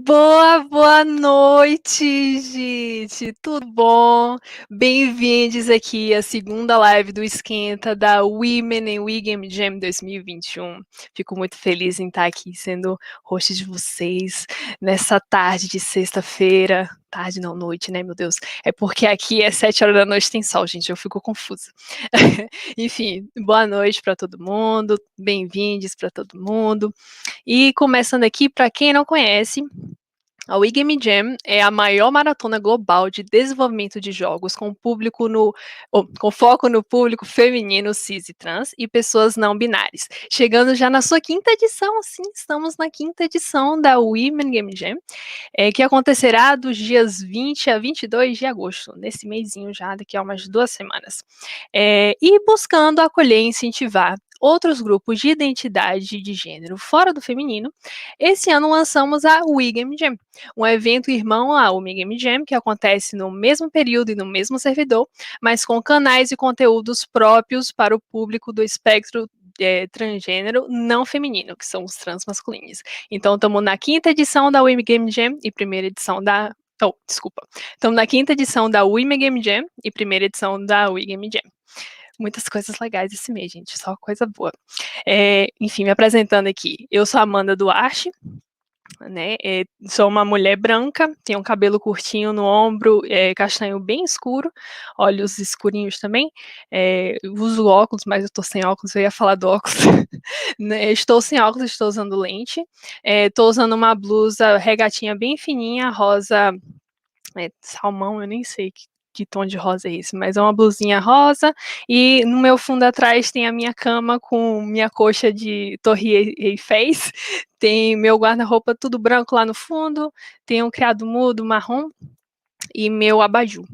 Boa noite, gente. Tudo bom? Bem-vindos aqui à segunda live do Esquenta da Women in We Game Jam 2021. Fico muito feliz em estar aqui sendo host de vocês nessa tarde de sexta-feira. Tarde não, noite, né, meu Deus? É porque aqui é 7 horas da noite, tem sol, gente, eu fico confusa. Enfim, boa noite para todo mundo, bem-vindos para todo mundo. E começando aqui, para quem não conhece, a We Game Jam é a maior maratona global de desenvolvimento de jogos com foco no público feminino, cis e trans e pessoas não binárias. Chegando já na sua quinta edição, sim, estamos na quinta edição da Women Game Jam, que acontecerá dos dias 20 a 22 de agosto, nesse mêsinho já, daqui a umas 2 semanas. E buscando acolher e incentivar outros grupos de identidade de gênero fora do feminino, esse ano lançamos a We Game Jam, um evento irmão à Women Game Jam, que acontece no mesmo período e no mesmo servidor, mas com canais e conteúdos próprios para o público do espectro transgênero não feminino, que são os transmasculinos. Então, estamos na quinta edição da Women Game Jam e primeira edição da... Estamos na quinta edição da Women Game Jam e primeira edição da We Game Jam. Muitas coisas legais esse mês, gente, só coisa boa. Enfim, me apresentando aqui, eu sou a Amanda Duarte, né? Sou uma mulher branca, tenho um cabelo curtinho no ombro, castanho bem escuro, olhos escurinhos também. Uso óculos, mas eu tô sem óculos, eu ia falar do óculos. Né? Estou sem óculos, estou usando lente. Estou usando uma blusa regatinha bem fininha, rosa, salmão, eu nem sei que tom de rosa é esse, mas é uma blusinha rosa, e no meu fundo atrás tem a minha cama com minha coxa de Torre Eiffel, tem meu guarda-roupa tudo branco lá no fundo, tem um criado mudo marrom e meu abajur.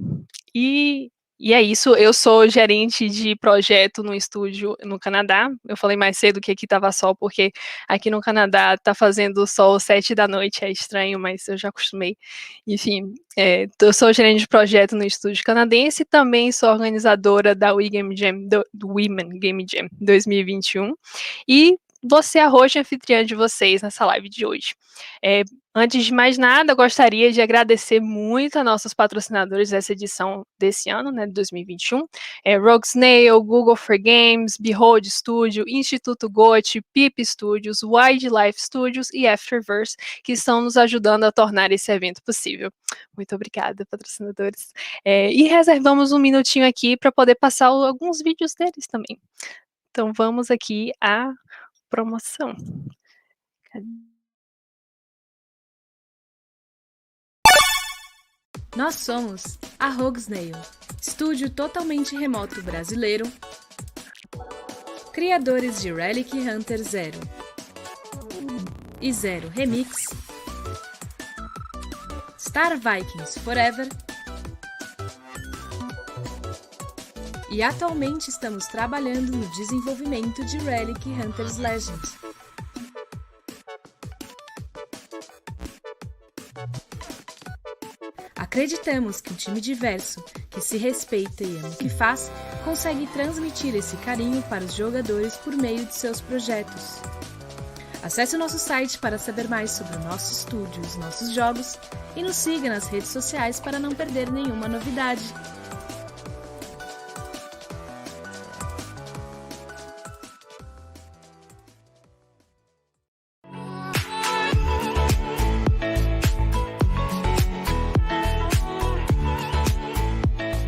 E é isso, eu sou gerente de projeto no estúdio no Canadá. Eu falei mais cedo que aqui estava sol, porque aqui no Canadá está fazendo sol 7 da noite, é estranho, mas eu já acostumei. Enfim, eu sou gerente de projeto no estúdio canadense, também sou organizadora da do Women Game Jam 2021, e vou ser a host anfitriã de vocês nessa live de hoje. Antes de mais nada, gostaria de agradecer muito a nossos patrocinadores dessa edição desse ano, né, de 2021, Rogue Snail, Google for Games, Behold Studio, Instituto Goethe, Pip Studios, Wildlife Studios e Afterverse, que estão nos ajudando a tornar esse evento possível. Muito obrigada, patrocinadores. E reservamos um minutinho aqui para poder passar alguns vídeos deles também. Então vamos aqui à promoção. Nós somos a Rogue Snail, estúdio totalmente remoto brasileiro, criadores de Relic Hunter 0 e 0 Remix, Star Vikings Forever, e atualmente estamos trabalhando no desenvolvimento de Relic Hunters Legend. Acreditamos que um time diverso, que se respeita e ama o que faz, consegue transmitir esse carinho para os jogadores por meio de seus projetos. Acesse o nosso site para saber mais sobre o nosso estúdio e os nossos jogos, e nos siga nas redes sociais para não perder nenhuma novidade.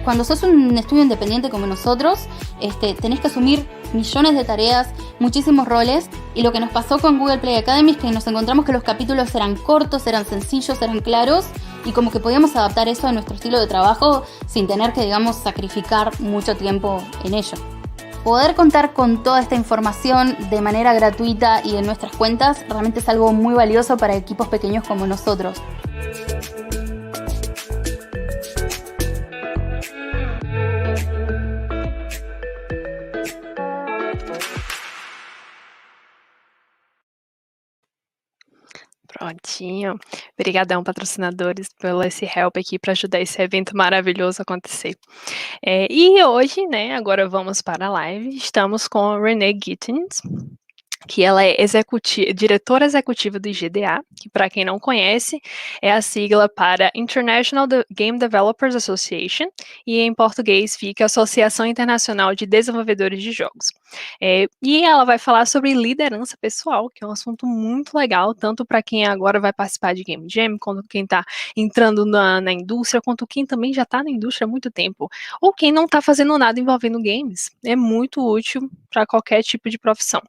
Cuando sos un estudio independiente como nosotros, tenés que asumir millones de tareas, muchísimos roles, y lo que nos pasó con Google Play Academy es que nos encontramos que los capítulos eran cortos, eran sencillos, eran claros, y como que podíamos adaptar eso a nuestro estilo de trabajo sin tener que, digamos, sacrificar mucho tiempo en ello. Poder contar con toda esta información de manera gratuita y en nuestras cuentas realmente es algo muy valioso para equipos pequeños como nosotros. Prontinho. Obrigadão, patrocinadores, pelo esse help aqui para ajudar esse evento maravilhoso a acontecer. E hoje, né, agora vamos para a live, estamos com a Renee Gittins. que ela é diretora executiva do IGDA, que para quem não conhece, é a sigla para International Game Developers Association, e em português fica Associação Internacional de Desenvolvedores de Jogos. E ela vai falar sobre liderança pessoal, que é um assunto muito legal, tanto para quem agora vai participar de Game Jam, quanto quem está entrando na indústria, quanto quem também já está na indústria há muito tempo, ou quem não está fazendo nada envolvendo games. É muito útil para qualquer tipo de profissão.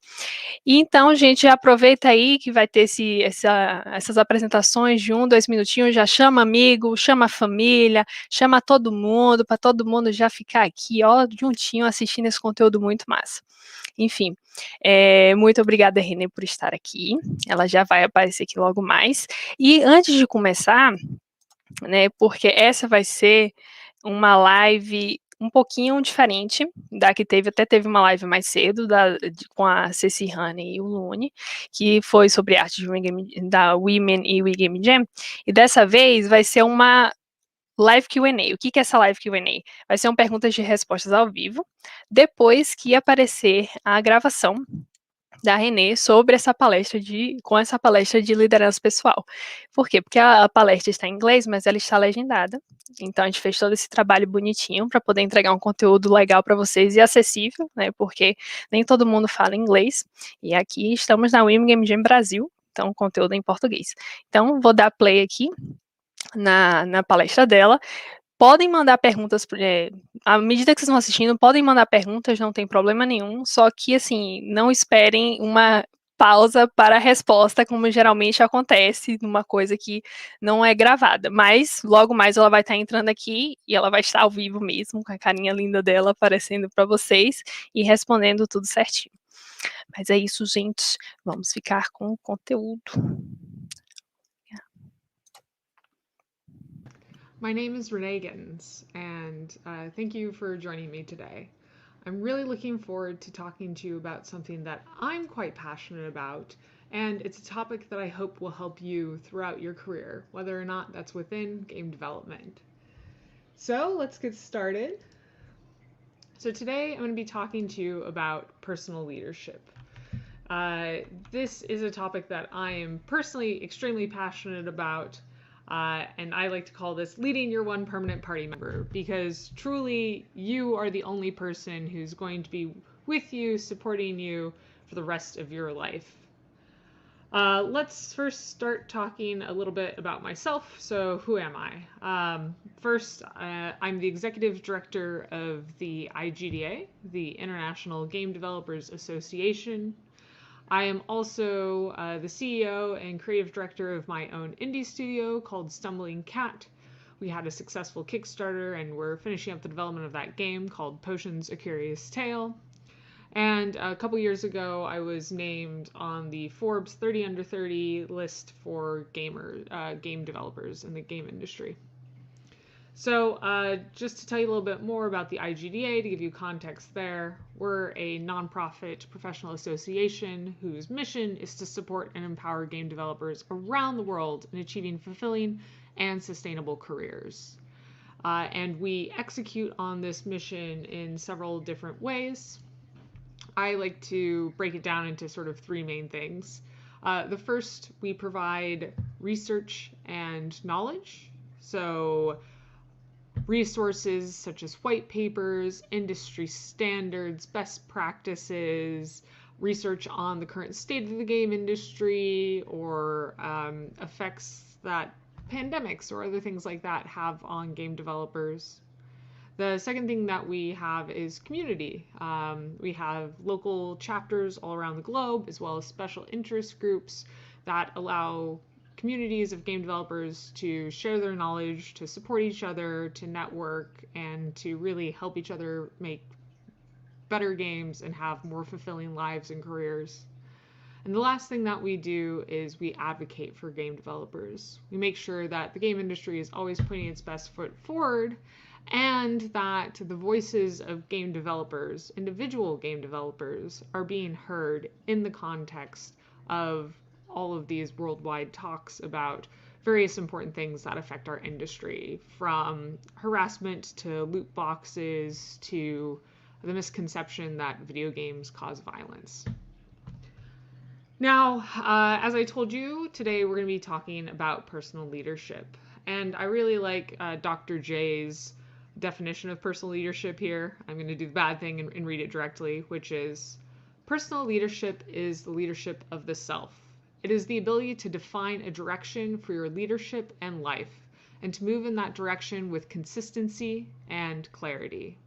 E então, gente, já aproveita aí que vai ter essas apresentações de 2 minutinhos, já chama amigo, chama família, chama todo mundo, para todo mundo já ficar aqui, ó, juntinho, assistindo esse conteúdo muito massa. Enfim, muito obrigada, Renee, por estar aqui. Ela já vai aparecer aqui logo mais. E antes de começar, né, porque essa vai ser uma live um pouquinho diferente da que teve uma live mais cedo com a Ceci Honey e o Lune, que foi sobre arte da Women e We Game Jam, e dessa vez vai ser uma live Q&A. O que é essa live Q&A? Vai ser um perguntas e respostas ao vivo, depois que aparecer a gravação da Renee sobre com essa palestra de liderança pessoal. Por quê? Porque a palestra está em inglês, mas ela está legendada. Então a gente fez todo esse trabalho bonitinho para poder entregar um conteúdo legal para vocês e acessível, né? Porque nem todo mundo fala inglês. E aqui estamos na Women Game Jam Brasil, então o conteúdo é em português. Então vou dar play aqui na palestra dela. Podem mandar perguntas, à medida que vocês vão assistindo, podem mandar perguntas, não tem problema nenhum, só que, assim, não esperem uma pausa para a resposta, como geralmente acontece numa coisa que não é gravada, mas logo mais ela vai estar entrando aqui e ela vai estar ao vivo mesmo, com a carinha linda dela aparecendo para vocês e respondendo tudo certinho. Mas é isso, gente, vamos ficar com o conteúdo. My name is Renee Gittins, and thank you for joining me today. I'm really looking forward to talking to you about something that I'm quite passionate about, and it's a topic that I hope will help you throughout your career, whether or not that's within game development. So let's get started. So today I'm going to be talking to you about personal leadership. This is a topic that I am personally extremely passionate about. And I like to call this leading your one permanent party member, because truly you are the only person who's going to be with you, supporting you for the rest of your life. Let's first start talking a little bit about myself. So who am I? First, I'm the Executive Director of the IGDA, the International Game Developers Association. I am also the CEO and creative director of my own indie studio called Stumbling Cat. We had a successful Kickstarter and we're finishing up the development of that game called Potions: A Curious Tale. And a couple years ago, I was named on the Forbes 30 Under 30 list for game developers in the game industry. So just to tell you a little bit more about the IGDA, to give you context there, we're a nonprofit professional association whose mission is to support and empower game developers around the world in achieving fulfilling and sustainable careers. And we execute on this mission in several different ways. I like to break it down into sort of three main things. The first, we provide research and knowledge. So resources such as white papers, industry standards, best practices, research on the current state of the game industry, or effects that pandemics or other things like that have on game developers. The second thing that we have is community. We have local chapters all around the globe, as well as special interest groups that allow communities of game developers to share their knowledge, to support each other, to network, and to really help each other make better games and have more fulfilling lives and careers. And the last thing that we do is we advocate for game developers. We make sure that the game industry is always putting its best foot forward, and that the voices of game developers, individual game developers, are being heard in the context of all of these worldwide talks about various important things that affect our industry, from harassment to loot boxes to the misconception that video games cause violence. Now, as I told you, today we're going to be talking about personal leadership. And I really like Dr. J's definition of personal leadership here. I'm going to do the bad thing and read it directly, which is personal leadership is the leadership of the self. It is the ability to define a direction for your leadership and life, and to move in that direction with consistency and clarity.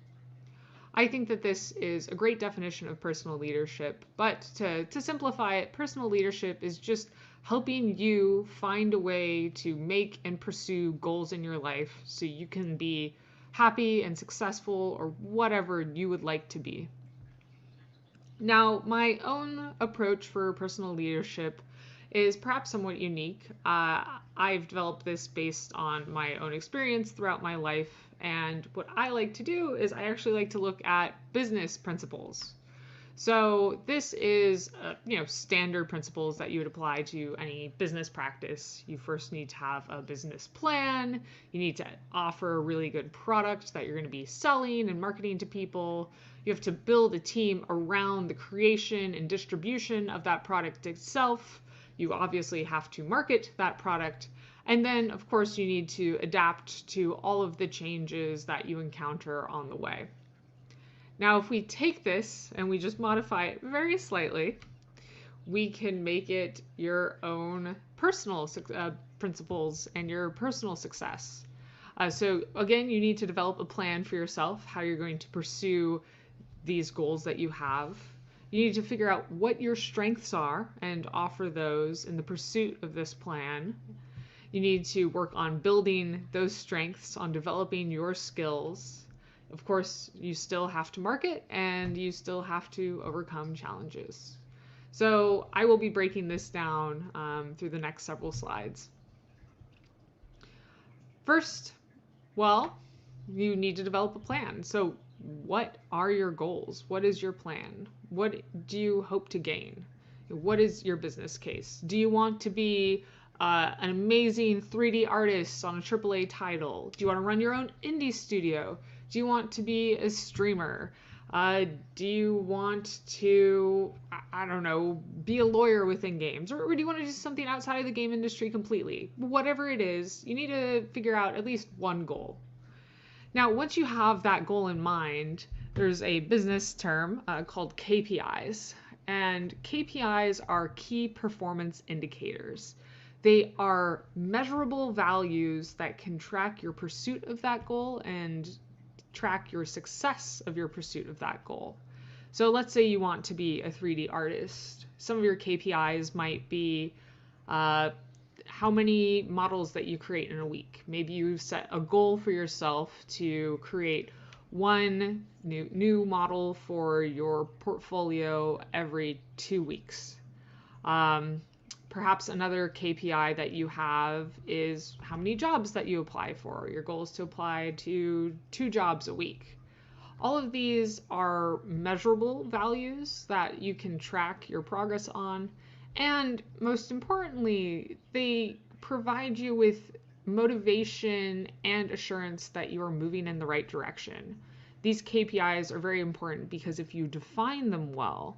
I think that this is a great definition of personal leadership, but to simplify it, personal leadership is just helping you find a way to make and pursue goals in your life so you can be happy and successful or whatever you would like to be. Now, my own approach for personal leadership is perhaps somewhat unique. I've developed this based on my own experience throughout my life. And what I like to do is I actually like to look at business principles. So this is, standard principles that you would apply to any business practice. You first need to have a business plan. You need to offer a really good product that you're going to be selling and marketing to people. You have to build a team around the creation and distribution of that product itself. You obviously have to market that product. And then, of course, you need to adapt to all of the changes that you encounter on the way. Now, if we take this and we just modify it very slightly, we can make it your own personal principles and your personal success. So again, you need to develop a plan for yourself, how you're going to pursue these goals that you have. You need to figure out what your strengths are and offer those in the pursuit of this plan. You need to work on building those strengths, on developing your skills. Of course, you still have to market and you still have to overcome challenges. So I will be breaking this down through the next several slides. First, you need to develop a plan. So what are your goals? What is your plan? What do you hope to gain? What is your business case? Do you want to be an amazing 3D artist on a AAA title? Do you want to run your own indie studio? Do you want to be a streamer? Do you want to, be a lawyer within games? Or do you want to do something outside of the game industry completely? Whatever it is, you need to figure out at least one goal. Now, once you have that goal in mind, there's a business term called KPIs. And KPIs are key performance indicators. They are measurable values that can track your pursuit of that goal and track your success of your pursuit of that goal. So let's say you want to be a 3D artist. Some of your KPIs might be how many models that you create in a week. Maybe you set a goal for yourself to create one new model for your portfolio every 2 weeks. Perhaps another KPI that you have is how many jobs that you apply for. Your goal is to apply to 2 jobs a week. All of these are measurable values that you can track your progress on. And most importantly, they provide you with motivation and assurance that you are moving in the right direction. These KPIs are very important because if you define them well,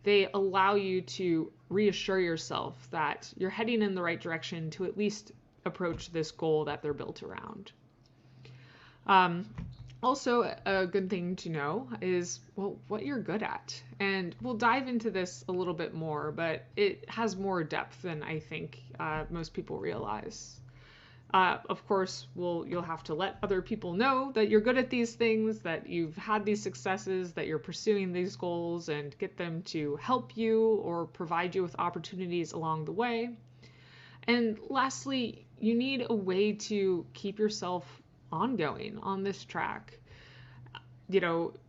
they allow you to reassure yourself that you're heading in the right direction to at least approach this goal that they're built around. Also, a good thing to know is, what you're good at. And we'll dive into this a little bit more, but it has more depth than I think most people realize. Of course, you'll have to let other people know that you're good at these things, that you've had these successes, that you're pursuing these goals, and get them to help you or provide you with opportunities along the way. And lastly, you need a way to keep yourself ongoing on this track.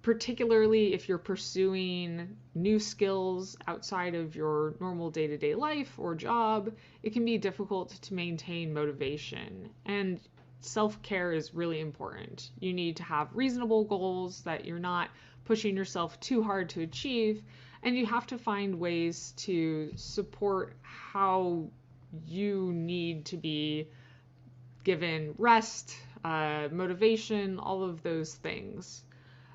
Particularly if you're pursuing new skills outside of your normal day-to-day life or job, it can be difficult to maintain motivation. And self-care is really important. You need to have reasonable goals that you're not pushing yourself too hard to achieve, and you have to find ways to support how you need to be given rest, motivation, all of those things.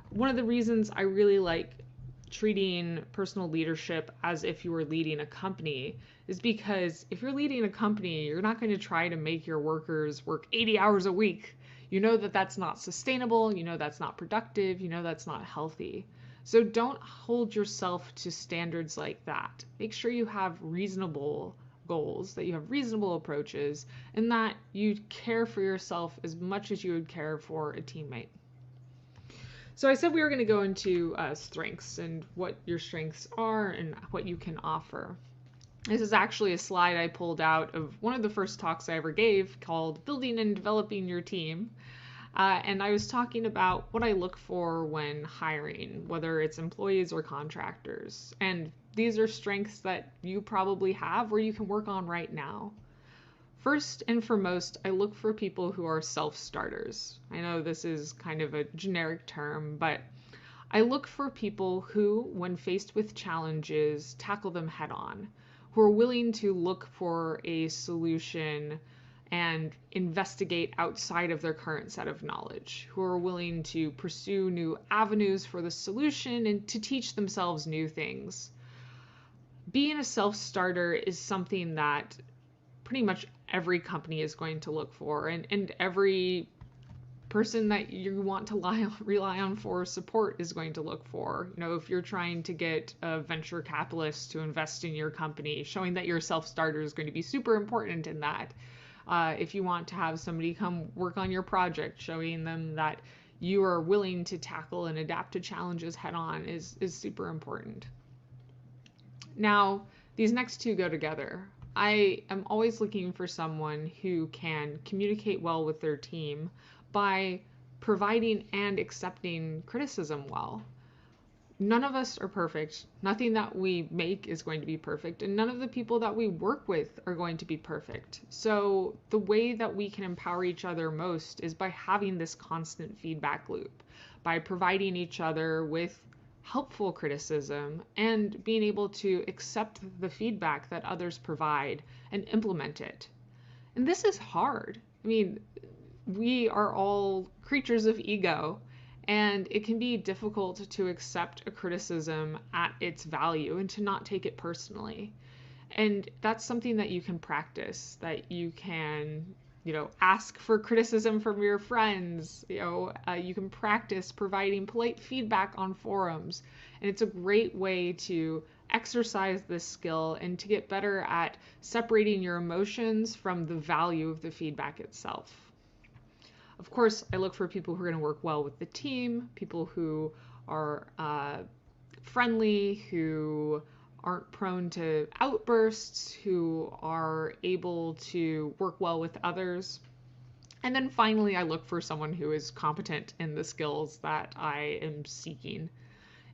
One of the reasons I really like treating personal leadership as if you were leading a company is because if you're leading a company, you're not going to try to make your workers work 80 hours a week. You know that that's not sustainable, you know that's not productive, you know that's not healthy. So don't hold yourself to standards like that. Make sure you have reasonable goals, that you have reasonable approaches, and that you care for yourself as much as you would care for a teammate. So I said we were going to go into strengths and what your strengths are and what you can offer. This is actually a slide I pulled out of one of the first talks I ever gave called Building and Developing Your Team. And I was talking about what I look for when hiring, whether it's employees or contractors. And these are strengths that you probably have or you can work on right now. First and foremost, I look for people who are self-starters. I know this is kind of a generic term, but I look for people who, when faced with challenges, tackle them head on, who are willing to look for a solution and investigate outside of their current set of knowledge, who are willing to pursue new avenues for the solution and to teach themselves new things. Being a self-starter is something that pretty much every company is going to look for, and every person that you want to rely on for support is going to look for. You know, if you're trying to get a venture capitalist to invest in your company, showing that you're a self-starter is going to be super important in that. If you want to have somebody come work on your project, showing them that you are willing to tackle and adapt to challenges head on is super important. Now, these next two go together. I am always looking for someone who can communicate well with their team by providing and accepting criticism well. None of us are perfect. Nothing that we make is going to be perfect, and none of the people that we work with are going to be perfect. So the way that we can empower each other most is by having this constant feedback loop, by providing each other with helpful criticism and being able to accept the feedback that others provide and implement it. And this is hard. I mean, we are all creatures of ego, and it can be difficult to accept a criticism at its value and to not take it personally. And that's something that you can practice, that you can, ask for criticism from your friends. You can practice providing polite feedback on forums. And it's a great way to exercise this skill and to get better at separating your emotions from the value of the feedback itself. Of course, I look for people who are going to work well with the team, people who are friendly, who aren't prone to outbursts, who are able to work well with others. And then finally, I look for someone who is competent in the skills that I am seeking.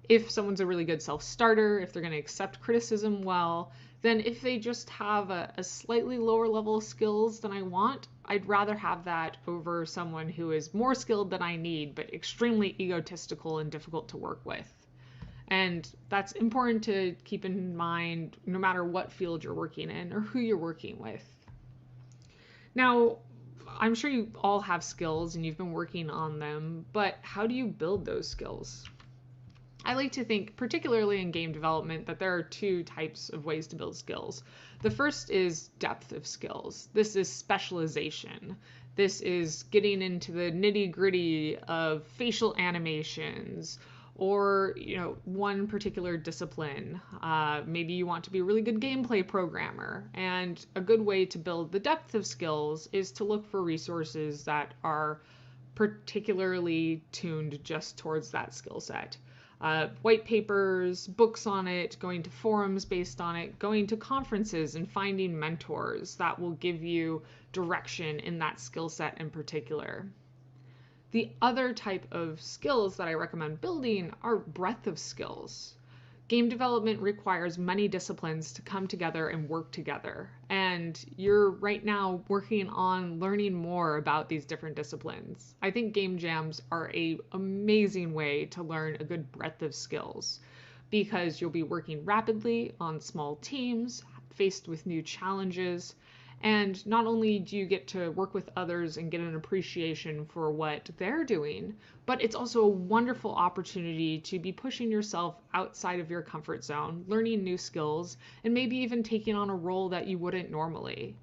If someone's a really good self-starter, if they're going to accept criticism well, then if they just have a slightly lower level of skills than I want, I'd rather have that over someone who is more skilled than I need, but extremely egotistical and difficult to work with. And that's important to keep in mind no matter what field you're working in or who you're working with. Now, I'm sure you all have skills and you've been working on them, but how do you build those skills? I like to think, particularly in game development, that there are two types of ways to build skills. The first is depth of skills. This is specialization. This is getting into the nitty-gritty of facial animations or, one particular discipline. Maybe you want to be a really good gameplay programmer. And a good way to build the depth of skills is to look for resources that are particularly tuned just towards that skill set. White papers, books on it, going to forums based on it, going to conferences and finding mentors that will give you direction in that skill set in particular. The other type of skills that I recommend building are breadth of skills. Game development requires many disciplines to come together and work together. And you're right now working on learning more about these different disciplines. I think game jams are an amazing way to learn a good breadth of skills because you'll be working rapidly on small teams, faced with new challenges, And not only do you get to work with others and get an appreciation for what they're doing, but it's also a wonderful opportunity to be pushing yourself outside of your comfort zone, learning new skills, and maybe even taking on a role that you wouldn't normally.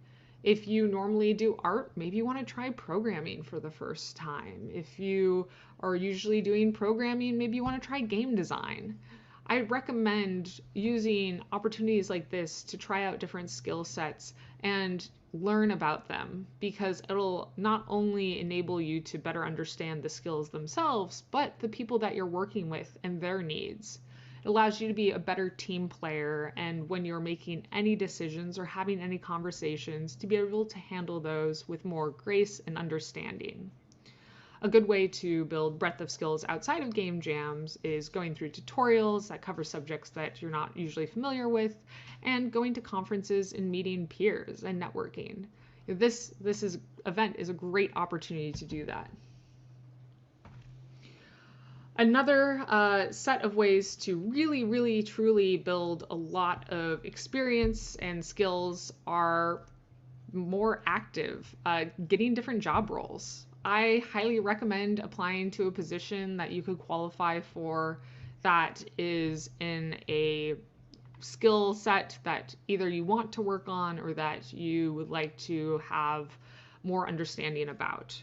If you normally do art, maybe you want to try programming for the first time. If you are usually doing programming, maybe you want to try game design. I recommend using opportunities like this to try out different skill sets and learn about them, because it'll not only enable you to better understand the skills themselves, but the people that you're working with and their needs. It allows you to be a better team player, and when you're making any decisions or having any conversations, to be able to handle those with more grace and understanding. A good way to build breadth of skills outside of game jams is going through tutorials that cover subjects that you're not usually familiar with, and going to conferences and meeting peers and networking. This event is a great opportunity to do that. Another set of ways to really, truly build a lot of experience and skills are more active, getting different job roles. I highly recommend applying to a position that you could qualify for that is in a skill set that either you want to work on or that you would like to have more understanding about.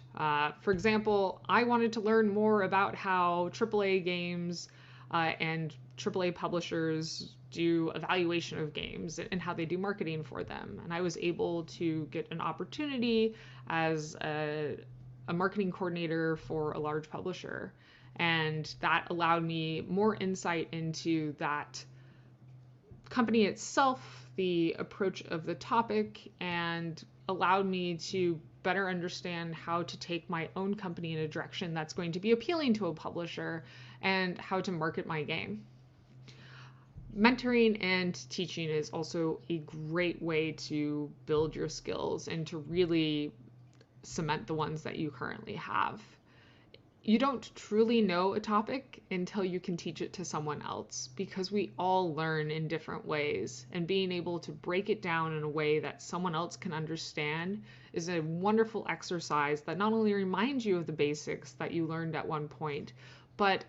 For example, I wanted to learn more about how AAA games and AAA publishers do evaluation of games and how they do marketing for them. And I was able to get an opportunity as a marketing coordinator for a large publisher. And that allowed me more insight into that company itself, the approach of the topic, and allowed me to better understand how to take my own company in a direction that's going to be appealing to a publisher and how to market my game. Mentoring and teaching is also a great way to build your skills and to really cement the ones that you currently have. You don't truly know a topic until you can teach it to someone else, because we all learn in different ways, and being able to break it down in a way that someone else can understand is a wonderful exercise that not only reminds you of the basics that you learned at one point, but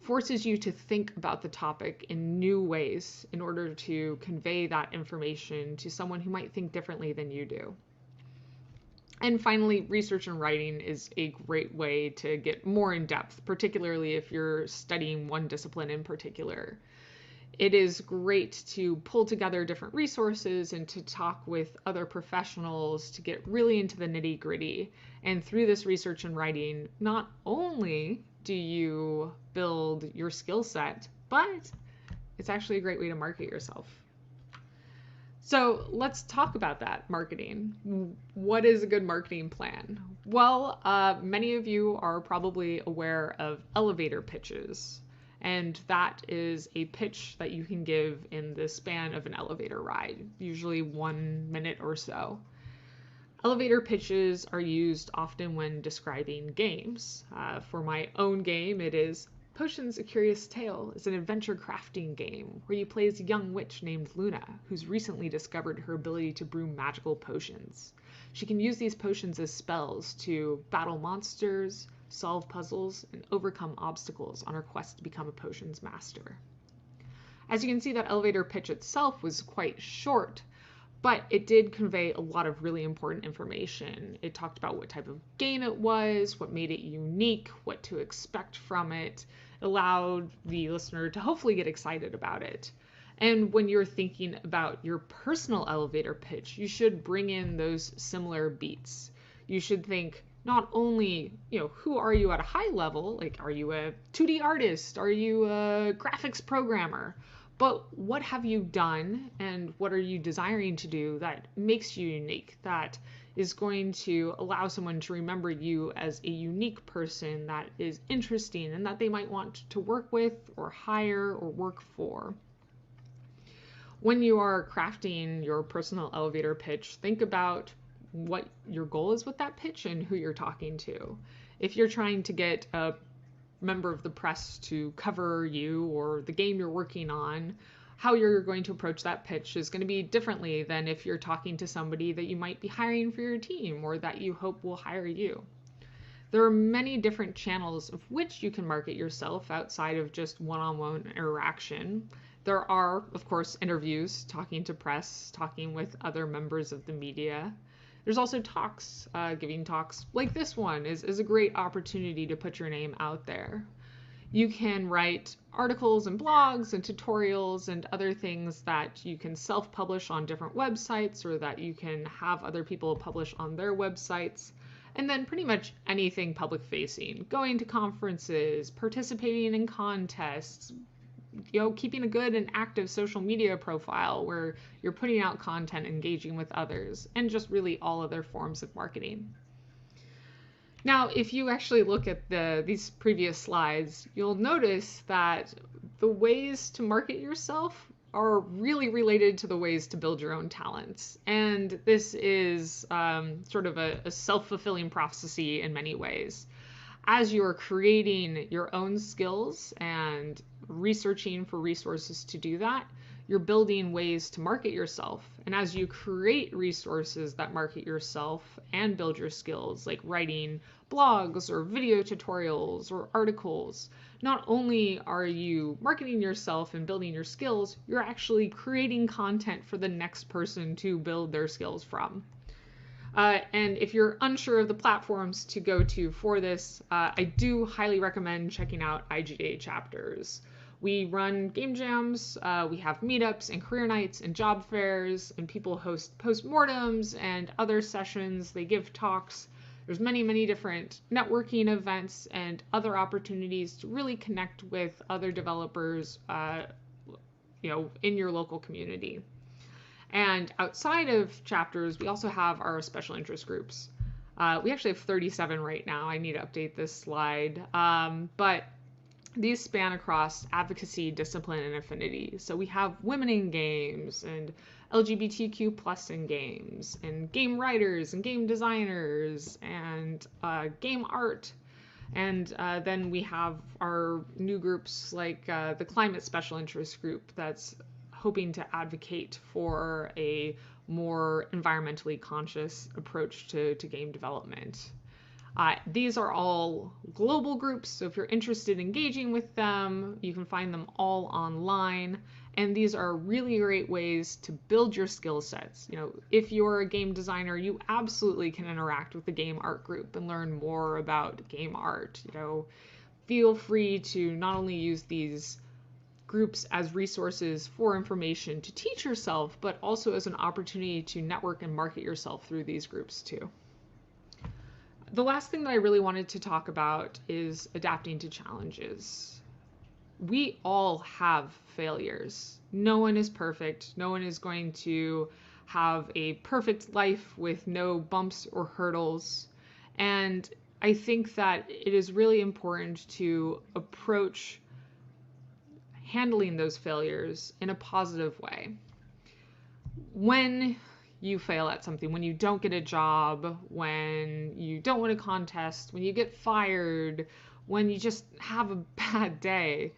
forces you to think about the topic in new ways in order to convey that information to someone who might think differently than you do. And finally, research and writing is a great way to get more in depth, particularly if you're studying one discipline in particular. It is great to pull together different resources and to talk with other professionals to get really into the nitty-gritty. And through this research and writing, not only do you build your skill set, but it's actually a great way to market yourself. So let's talk about that marketing. What is a good marketing plan? Well, many of you are probably aware of elevator pitches, and that is a pitch that you can give in the span of an elevator ride, usually 1 minute or so. Elevator pitches are used often when describing games. For my own game, it is Potions: A Curious Tale is an adventure crafting game where you play as a young witch named Luna, who's recently discovered her ability to brew magical potions. She can use these potions as spells to battle monsters, solve puzzles, and overcome obstacles on her quest to become a potions master. As you can see, that elevator pitch itself was quite short, but it did convey a lot of really important information. It talked about what type of game it was, what made it unique, what to expect from it. It allowed the listener to hopefully get excited about it. And when you're thinking about your personal elevator pitch, you should bring in those similar beats. You should think not only, who are you at a high level? Like, are you a 2D artist? Are you a graphics programmer? But what have you done and what are you desiring to do that makes you unique, that is going to allow someone to remember you as a unique person that is interesting and that they might want to work with or hire or work for? When you are crafting your personal elevator pitch, think about what your goal is with that pitch and who you're talking to. If you're trying to get a member of the press to cover you or the game you're working on, how you're going to approach that pitch is going to be differently than if you're talking to somebody that you might be hiring for your team or that you hope will hire you. There are many different channels of which you can market yourself outside of just one-on-one interaction. There are, of course, interviews, talking to press, talking with other members of the media. There's also talks. Giving talks like this one is a great opportunity to put your name out there. You can write articles and blogs and tutorials and other things that you can self-publish on different websites or that you can have other people publish on their websites. And then pretty much anything public-facing, going to conferences, participating in contests, keeping a good and active social media profile where you're putting out content, engaging with others, and just really all other forms of marketing. Now, if you actually look at these previous slides, you'll notice that the ways to market yourself are really related to the ways to build your own talents. And this is sort of a self-fulfilling prophecy in many ways. As you're creating your own skills and researching for resources to do that, you're building ways to market yourself. And as you create resources that market yourself and build your skills, like writing blogs or video tutorials or articles, not only are you marketing yourself and building your skills, you're actually creating content for the next person to build their skills from. And if you're unsure of the platforms to go to for this, I do highly recommend checking out IGDA chapters. We run game jams, we have meetups and career nights and job fairs, and people host postmortems and other sessions. They give talks. There's many, many different networking events and other opportunities to really connect with other developers, in your local community. And outside of chapters, we also have our special interest groups. We actually have 37 right now. I need to update this slide. But these span across advocacy, discipline, and affinity. So we have women in games and LGBTQ plus in games and game writers and game designers and game art. And then we have our new groups like the climate special interest group that's hoping to advocate for a more environmentally conscious approach to game development. These are all global groups, so if you're interested in engaging with them, you can find them all online. And these are really great ways to build your skill sets. If you're a game designer, you absolutely can interact with the game art group and learn more about game art. Feel free to not only use these groups as resources for information to teach yourself, but also as an opportunity to network and market yourself through these groups too. The last thing that I really wanted to talk about is adapting to challenges. We all have failures. No one is perfect. No one is going to have a perfect life with no bumps or hurdles. And I think that it is really important to approach handling those failures in a positive way. When you fail at something, when you don't get a job, when you don't win a contest, when you get fired, when you just have a bad day,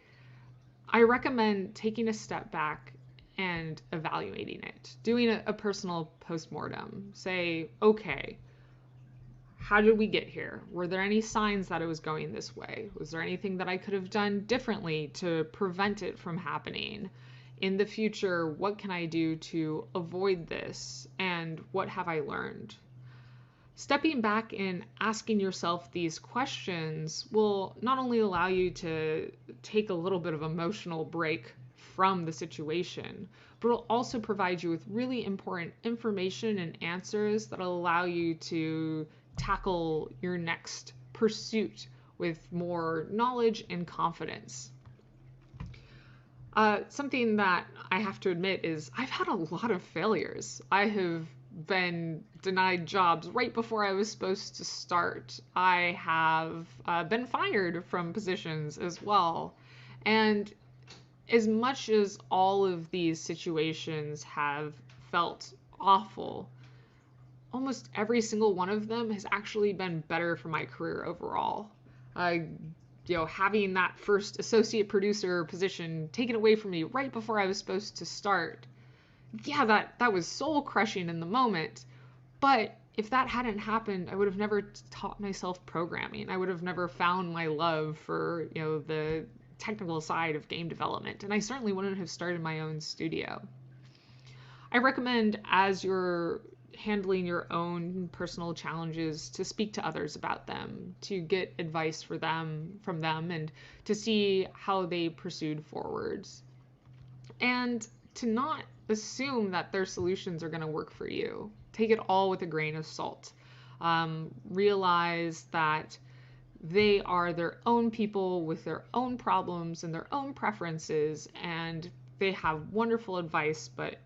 I recommend taking a step back and evaluating it, doing a personal postmortem. Say, okay, how did we get here? Were there any signs that it was going this way? Was there anything that I could have done differently to prevent it from happening? In the future, what can I do to avoid this? And what have I learned? Stepping back and asking yourself these questions will not only allow you to take a little bit of emotional break from the situation, but it'll also provide you with really important information and answers that will allow you to tackle your next pursuit with more knowledge and confidence. Something that I have to admit is I've had a lot of failures. I have been denied jobs right before I was supposed to start. I have been fired from positions as well. And as much as all of these situations have felt awful, almost every single one of them has actually been better for my career overall. having that first associate producer position taken away from me right before I was supposed to start, yeah, that was soul crushing in the moment. But if that hadn't happened, I would have never taught myself programming. I would have never found my love for, the technical side of game development. And I certainly wouldn't have started my own studio. I recommend, as you're handling your own personal challenges, to speak to others about them, to get advice from them, and to see how they pursued forwards. And to not assume that their solutions are going to work for you. Take it all with a grain of salt. Realize that they are their own people with their own problems and their own preferences, and they have wonderful advice, but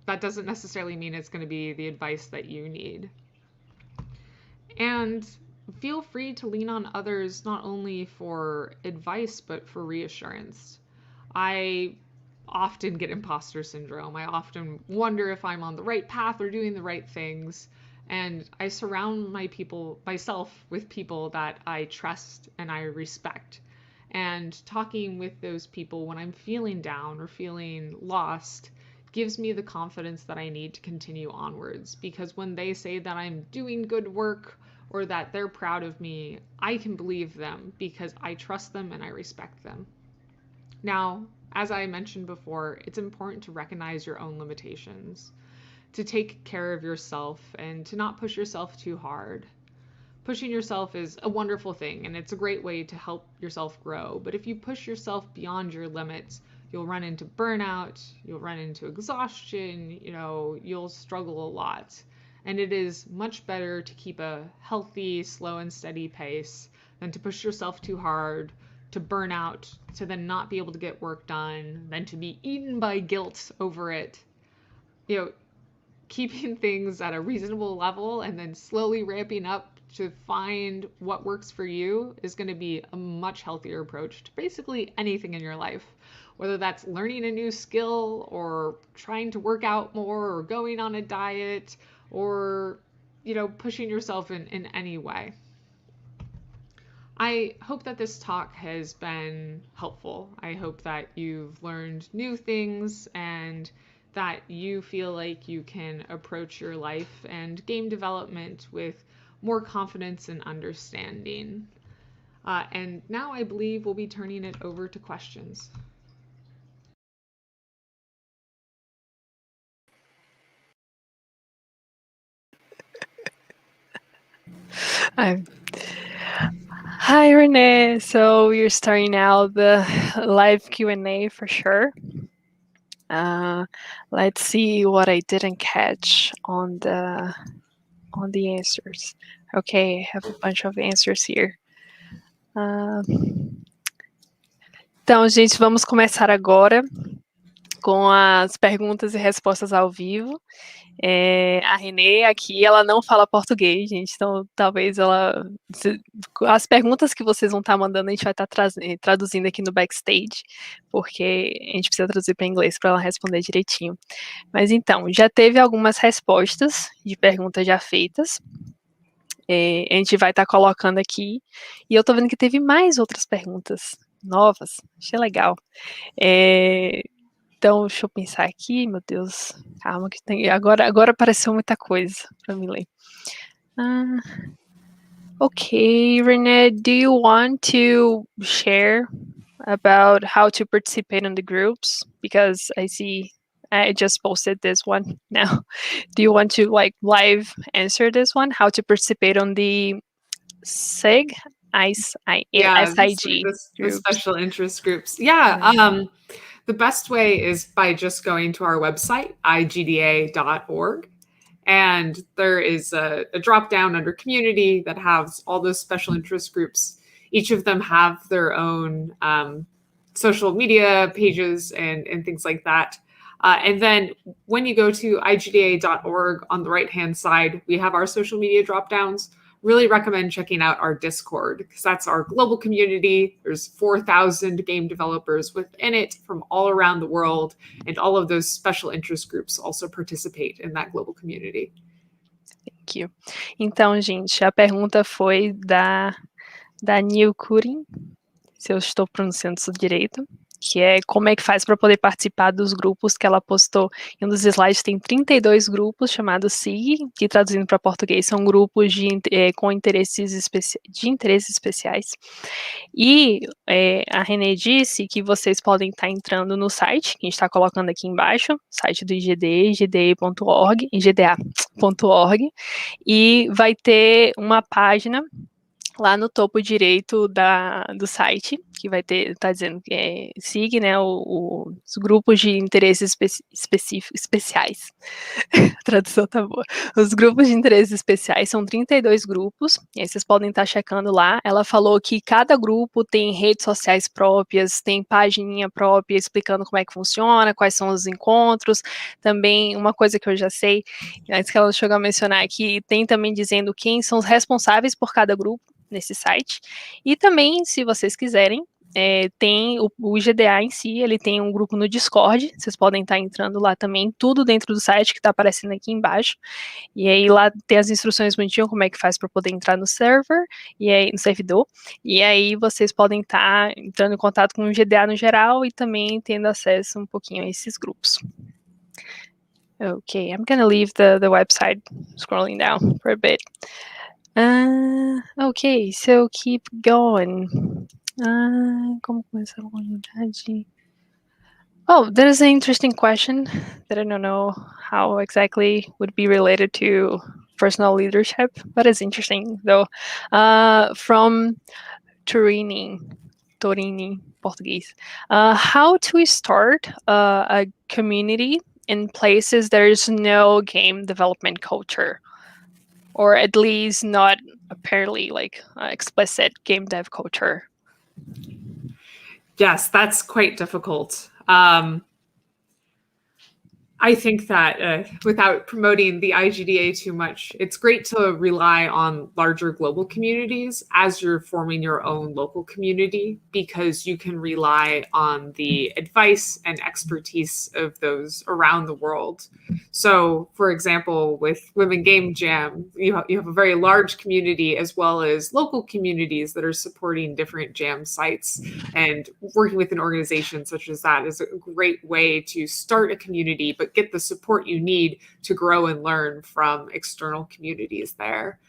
that doesn't necessarily mean it's going to be the advice that you need. And feel free to lean on others, not only for advice, but for reassurance. I often get imposter syndrome. I often wonder if I'm on the right path or doing the right things. And I surround myself with people that I trust and I respect. And talking with those people when I'm feeling down or feeling lost gives me the confidence that I need to continue onwards. Because when they say that I'm doing good work or that they're proud of me, I can believe them because I trust them and I respect them. Now, as I mentioned before, it's important to recognize your own limitations, to take care of yourself, and to not push yourself too hard. Pushing yourself is a wonderful thing, and it's a great way to help yourself grow. But if you push yourself beyond your limits, you'll run into burnout, you'll run into exhaustion, you'll struggle a lot. And it is much better to keep a healthy, slow and steady pace than to push yourself too hard, to burn out, to then not be able to get work done, then to be eaten by guilt over it. Keeping things at a reasonable level and then slowly ramping up to find what works for you is going to be a much healthier approach to basically anything in your life, whether that's learning a new skill or trying to work out more or going on a diet or, pushing yourself in any way. I hope that this talk has been helpful. I hope that you've learned new things and that you feel like you can approach your life and game development with more confidence and understanding. And now I believe we'll be turning it over to questions. Hi, Renee. So you're starting out the live Q&A for sure. Let's see what I didn't catch on the answers. Okay, I have a bunch of answers here. Então, gente, vamos começar agora com as perguntas e respostas ao vivo. A Renee aqui, ela não fala português, gente, então talvez as perguntas que vocês vão estar mandando, a gente vai estar traduzindo aqui no backstage, porque a gente precisa traduzir para inglês para ela responder direitinho. Mas então, já teve algumas respostas de perguntas já feitas, a gente vai estar colocando aqui, e eu tô vendo que teve mais outras perguntas novas, achei legal. Então, deixa eu pensar aqui, meu Deus, calma que tem. Agora apareceu muita coisa para me ler. Okay, Renee, do you want to share about how to participate in the groups? Because I see I just posted this one now. Do you want to live answer this one? How to participate on the SIG? SIG the special interest groups. Yeah. The best way is by just going to our website, igda.org. And there is a drop down under community that has all those special interest groups. Each of them have their own social media pages and things like that. And then when you go to igda.org on the right-hand side, we have our social media drop downs. Really recommend checking out our Discord because that's our global community. There's 4,000 game developers within it from all around the world, and all of those special interest groups also participate in that global community. Thank you. Então, gente, a pergunta foi da Neil Curin. se eu estou pronunciando isso direito, que é como é que faz para poder participar dos grupos que ela postou. Em um dos slides tem 32 grupos chamados SIG, que traduzindo para português são grupos com interesses especiais. E a Renee disse que vocês podem estar entrando no site, que a gente está colocando aqui embaixo, site do IGDA, igda.org, igda.org, e vai ter uma página lá no topo direito do site, que vai ter, tá dizendo que SIG, né, os grupos de interesses especiais. A tradução tá boa. Os grupos de interesses especiais são 32 grupos, e aí vocês podem estar checando lá. Ela falou que cada grupo tem redes sociais próprias, tem pagininha própria explicando como é que funciona, quais são os encontros. Também, uma coisa que eu já sei, antes que ela chegou a mencionar aqui, tem também dizendo quem são os responsáveis por cada grupo nesse site. E também, se vocês quiserem, tem o IGDA em si, ele tem um grupo no Discord, vocês podem estar entrando lá também, tudo dentro do site que está aparecendo aqui embaixo, e aí lá tem as instruções bonitinhas, como é que faz para poder entrar no server, e aí no servidor, e aí vocês podem estar entrando em contato com o IGDA no geral, e também tendo acesso um pouquinho a esses grupos. Okay, I'm gonna leave the website scrolling down for a bit. Okay, so keep going. Como começar a comunidade? Oh, that is an interesting question that I don't know how exactly would be related to personal leadership, but it's interesting though. From Torini, Portuguese. How to start a community in places there is no game development culture, or at least not apparently like explicit game dev culture? Yes, that's quite difficult. I think that without promoting the IGDA too much, it's great to rely on larger global communities as you're forming your own local community, because you can rely on the advice and expertise of those around the world. So, for example, with Women Game Jam, you have a very large community as well as local communities that are supporting different jam sites, and working with an organization such as that is a great way to start a community, but get the support you need to grow and learn from external communities there.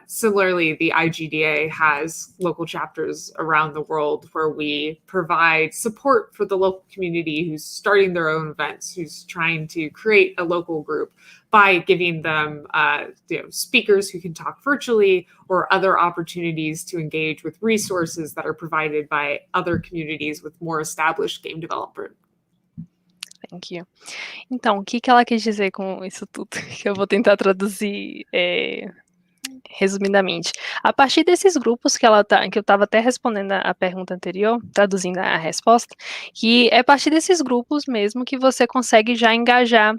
Similarly, the IGDA has local chapters around the world where we provide support for the local community who's starting their own events, who's trying to create a local group, by giving them speakers who can talk virtually, or other opportunities to engage with resources that are provided by other communities with more established game developers. Thank you. Então, o que ela quis dizer com isso tudo? Que eu vou tentar traduzir resumidamente. A partir desses grupos que eu estava até respondendo a pergunta anterior, traduzindo a resposta, que é a partir desses grupos mesmo que você consegue já engajar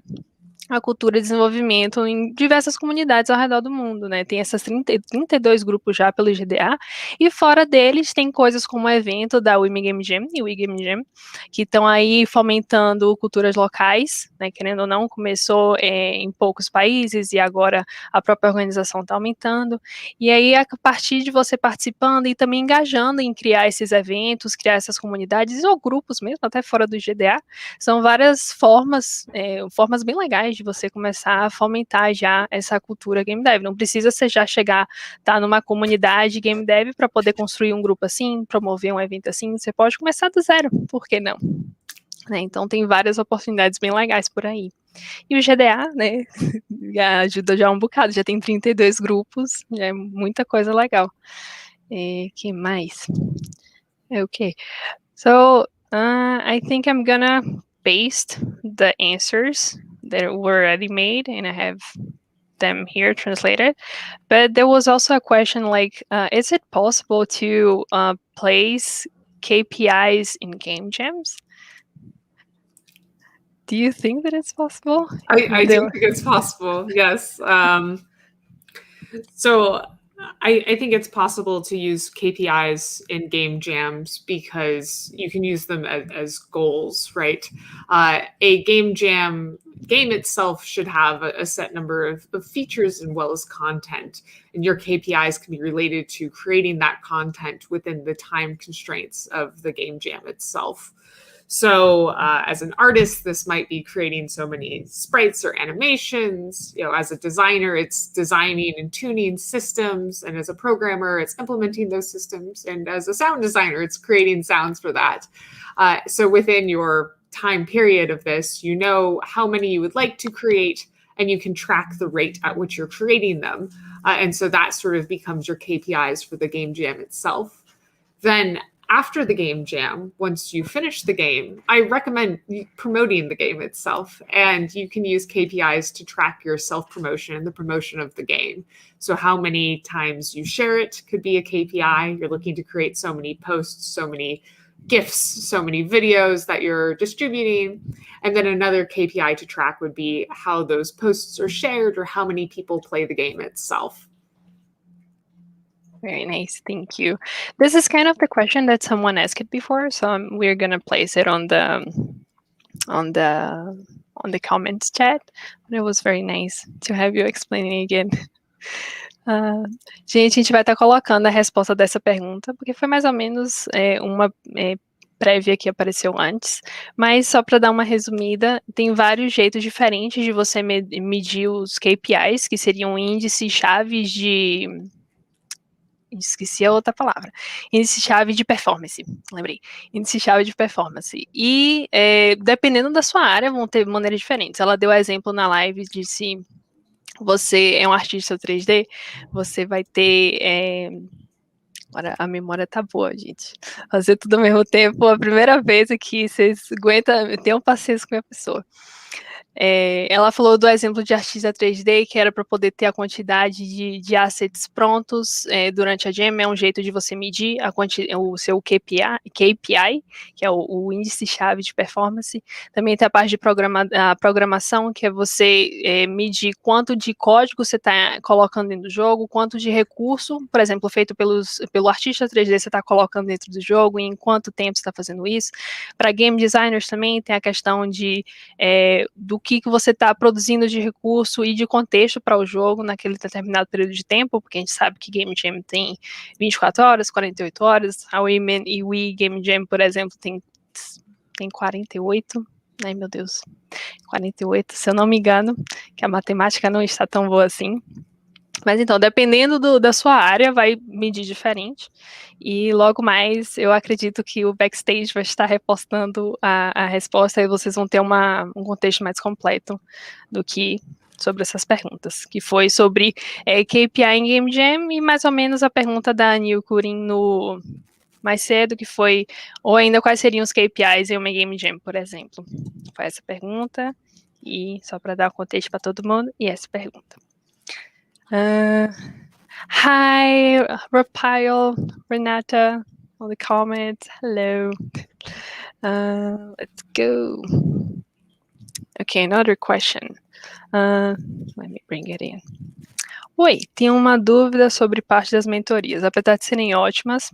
a cultura de desenvolvimento em diversas comunidades ao redor do mundo, né? Tem essas 32 grupos já pelo IGDA, e fora deles tem coisas como o evento da Women Game Jam e o Game Jam, que estão aí fomentando culturas locais, né? Querendo ou não, começou em poucos países e agora a própria organização está aumentando, e aí a partir de você participando e também engajando em criar esses eventos, criar essas comunidades, ou grupos mesmo, até fora do IGDA, são várias formas bem legais de você começar a fomentar já essa cultura game dev. Não precisa você já estar numa comunidade game dev para poder construir um grupo assim, promover um evento assim. Você pode começar do zero, por que não? Né? Então tem várias oportunidades bem legais por aí. E o GDA, né, ajuda já um bocado, já tem 32 grupos, já é muita coisa legal. Que mais? Okay, so I think I'm gonna paste the answers that were already made, and I have them here translated. But there was also a question like, is it possible to place KPIs in game jams? Do you think that it's possible? I do think it's possible, yes. So I think it's possible to use KPIs in game jams because you can use them as goals, right? A game jam game itself should have a set number of features as well as content, and your KPIs can be related to creating that content within the time constraints of the game jam itself. So as an artist, this might be creating so many sprites or animations. As a designer, it's designing and tuning systems. And as a programmer, it's implementing those systems. And as a sound designer, it's creating sounds for that. So within your time period of this, you know how many you would like to create, and you can track the rate at which you're creating them. And so that sort of becomes your KPIs for the game jam itself. Then after the game jam, once you finish the game, I recommend promoting the game itself. And you can use KPIs to track your self-promotion and the promotion of the game. So how many times you share it could be a KPI. You're looking to create so many posts, so many GIFs, so many videos that you're distributing. And then another KPI to track would be how those posts are shared or how many people play the game itself. Very nice, thank you. This is kind of the question that someone asked before, so we're gonna place it on the comments chat. But it was very nice to have you explaining again. Gente, a gente vai estar colocando a resposta dessa pergunta, porque foi mais ou menos uma prévia que apareceu antes, mas só para dar uma resumida, tem vários jeitos diferentes de você medir os KPIs, que seriam índices chaves de... Esqueci a outra palavra. Índice-chave de performance. Lembrei. Índice-chave de performance. E, dependendo da sua área, vão ter maneiras diferentes. Ela deu exemplo na live de se você é um artista 3D, você vai ter... Agora, a memória tá boa, gente. Fazer tudo ao mesmo tempo, a primeira vez aqui, vocês aguentam, tenham paciência com a pessoa. Ela falou do exemplo de artista 3D, que era para poder ter a quantidade de assets prontos durante a jam. É um jeito de você medir o seu KPI, que é o índice-chave de performance. Também tem a parte de programação, que é você medir quanto de código você está colocando dentro do jogo, quanto de recurso, por exemplo, feito pelo artista 3D, você está colocando dentro do jogo, e em quanto tempo você está fazendo isso. Para game designers também tem a questão do que você está produzindo de recurso e de contexto para o jogo naquele determinado período de tempo, porque a gente sabe que Game Jam tem 24 horas, 48 horas, a Women e We Game Jam, por exemplo, tem 48, ai meu Deus, 48, se eu não me engano, que a matemática não está tão boa assim. Mas então, dependendo da sua área, vai medir diferente. E logo mais, eu acredito que o backstage vai estar repostando a resposta e vocês vão ter um contexto mais completo do que sobre essas perguntas, que foi sobre KPI em Game Jam e mais ou menos a pergunta da Neil Curin mais cedo, que foi, ou ainda quais seriam os KPIs em uma Game Jam, por exemplo. Foi essa pergunta, e só para dar contexto para todo mundo, e essa pergunta. Hi, Raphael, Renata, all the comments. Hello. Let's go. Okay, another question. Let me bring it in. Oi, tenho uma dúvida sobre parte das mentorias. Apesar de serem ótimas,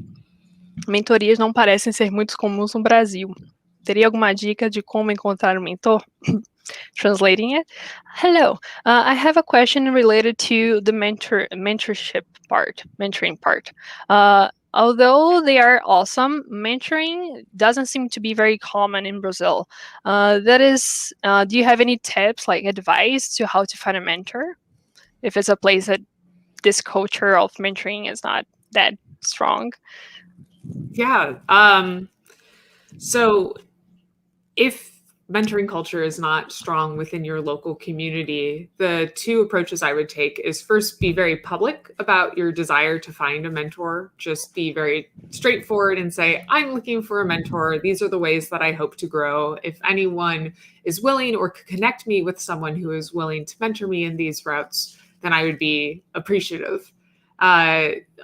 mentorias não parecem ser muito comuns no Brasil. Teria alguma dica de como encontrar um mentor? Translating it. Hello, I have a question related to the mentorship part, mentoring part. Although they are awesome, mentoring doesn't seem to be very common in Brazil. That is, do you have any tips, like advice to how to find a mentor? If it's a place that this culture of mentoring is not that strong. Yeah. So if mentoring culture is not strong within your local community, the two approaches I would take is first, be very public about your desire to find a mentor. Just be very straightforward and say, I'm looking for a mentor. These are the ways that I hope to grow. If anyone is willing or could connect me with someone who is willing to mentor me in these routes, then I would be appreciative.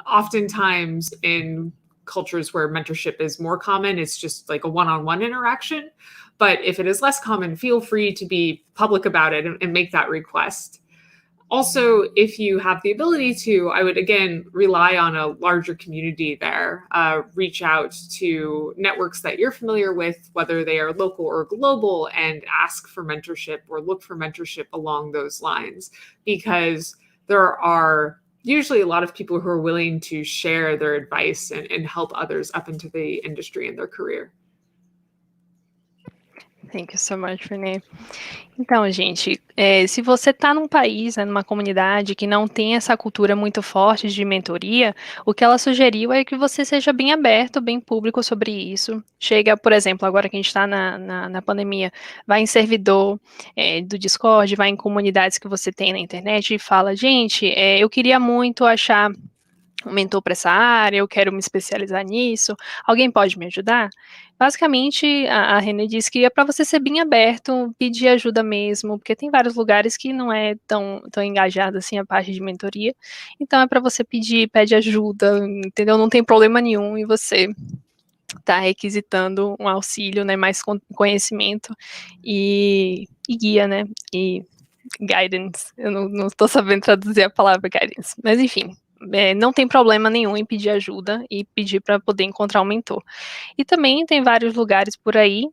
Oftentimes in cultures where mentorship is more common, it's just like a one-on-one interaction. But if it is less common, feel free to be public about it and make that request. Also, if you have the ability to, I would again rely on a larger community there. Reach out to networks that you're familiar with, whether they are local or global, and ask for mentorship or look for mentorship along those lines, because there are usually a lot of people who are willing to share their advice and help others up into the industry and their career. Thank you so much, Renee. Então, gente, se você está num país, numa comunidade que não tem essa cultura muito forte de mentoria, o que ela sugeriu é que você seja bem aberto, bem público sobre isso. Chega, por exemplo, agora que a gente está na pandemia, vai em servidor do Discord, vai em comunidades que você tem na internet e fala, gente, eu queria muito achar um mentor para essa área, eu quero me especializar nisso, alguém pode me ajudar? Basicamente, a Renee disse que é para você ser bem aberto, pedir ajuda mesmo, porque tem vários lugares que não é tão engajado assim a parte de mentoria, então é para você pede ajuda, entendeu? Não tem problema nenhum em você tá requisitando um auxílio, né, mais conhecimento e guia, né, e guidance, eu não estou sabendo traduzir a palavra guidance, mas enfim, não tem problema nenhum em pedir ajuda e pedir para poder encontrar um mentor. E também tem vários lugares por aí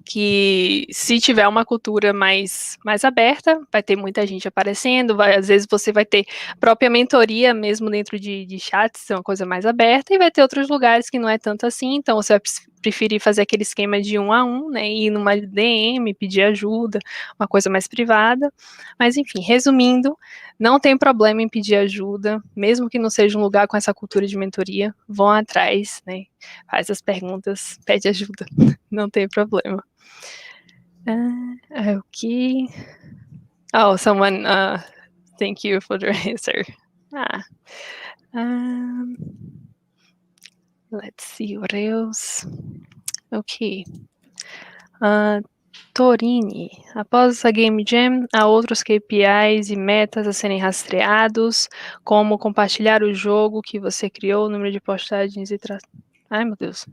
que, se tiver uma cultura mais aberta, vai ter muita gente aparecendo, às vezes você vai ter própria mentoria mesmo dentro de chats, é uma coisa mais aberta, e vai ter outros lugares que não é tanto assim, então você vai preferir fazer aquele esquema de 1 a 1, né, ir numa DM, pedir ajuda, uma coisa mais privada, mas enfim, resumindo, não tem problema em pedir ajuda, mesmo que não seja um lugar com essa cultura de mentoria, vão atrás, né, faz as perguntas, pede ajuda, não tem problema. Okay. Oh, someone, thank you for the answer. Let's see what else. Ok. Torini, após a Game Jam, há outros KPIs e metas a serem rastreados, como compartilhar o jogo que você criou, número de postagens e Ai, meu Deus.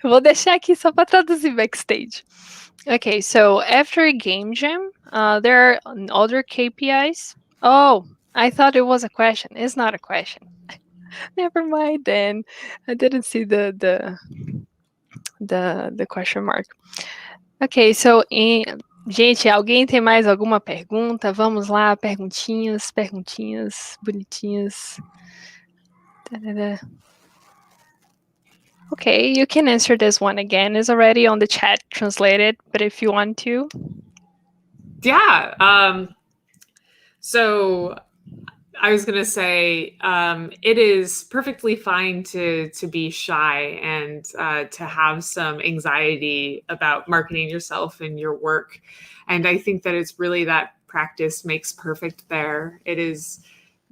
Vou deixar aqui só para traduzir backstage. Okay, so after a game jam, there are other KPIs. Oh, I thought it was a question. It's not a question. Never mind then. I didn't see the question mark. Okay, so gente, alguém tem mais alguma pergunta? Vamos lá, perguntinhas bonitinhas. Okay, you can answer this one again. It's already on the chat translated, but if you want to. Yeah. So I was going to say it is perfectly fine to be shy and to have some anxiety about marketing yourself and your work. And I think that it's really that practice makes perfect there. It is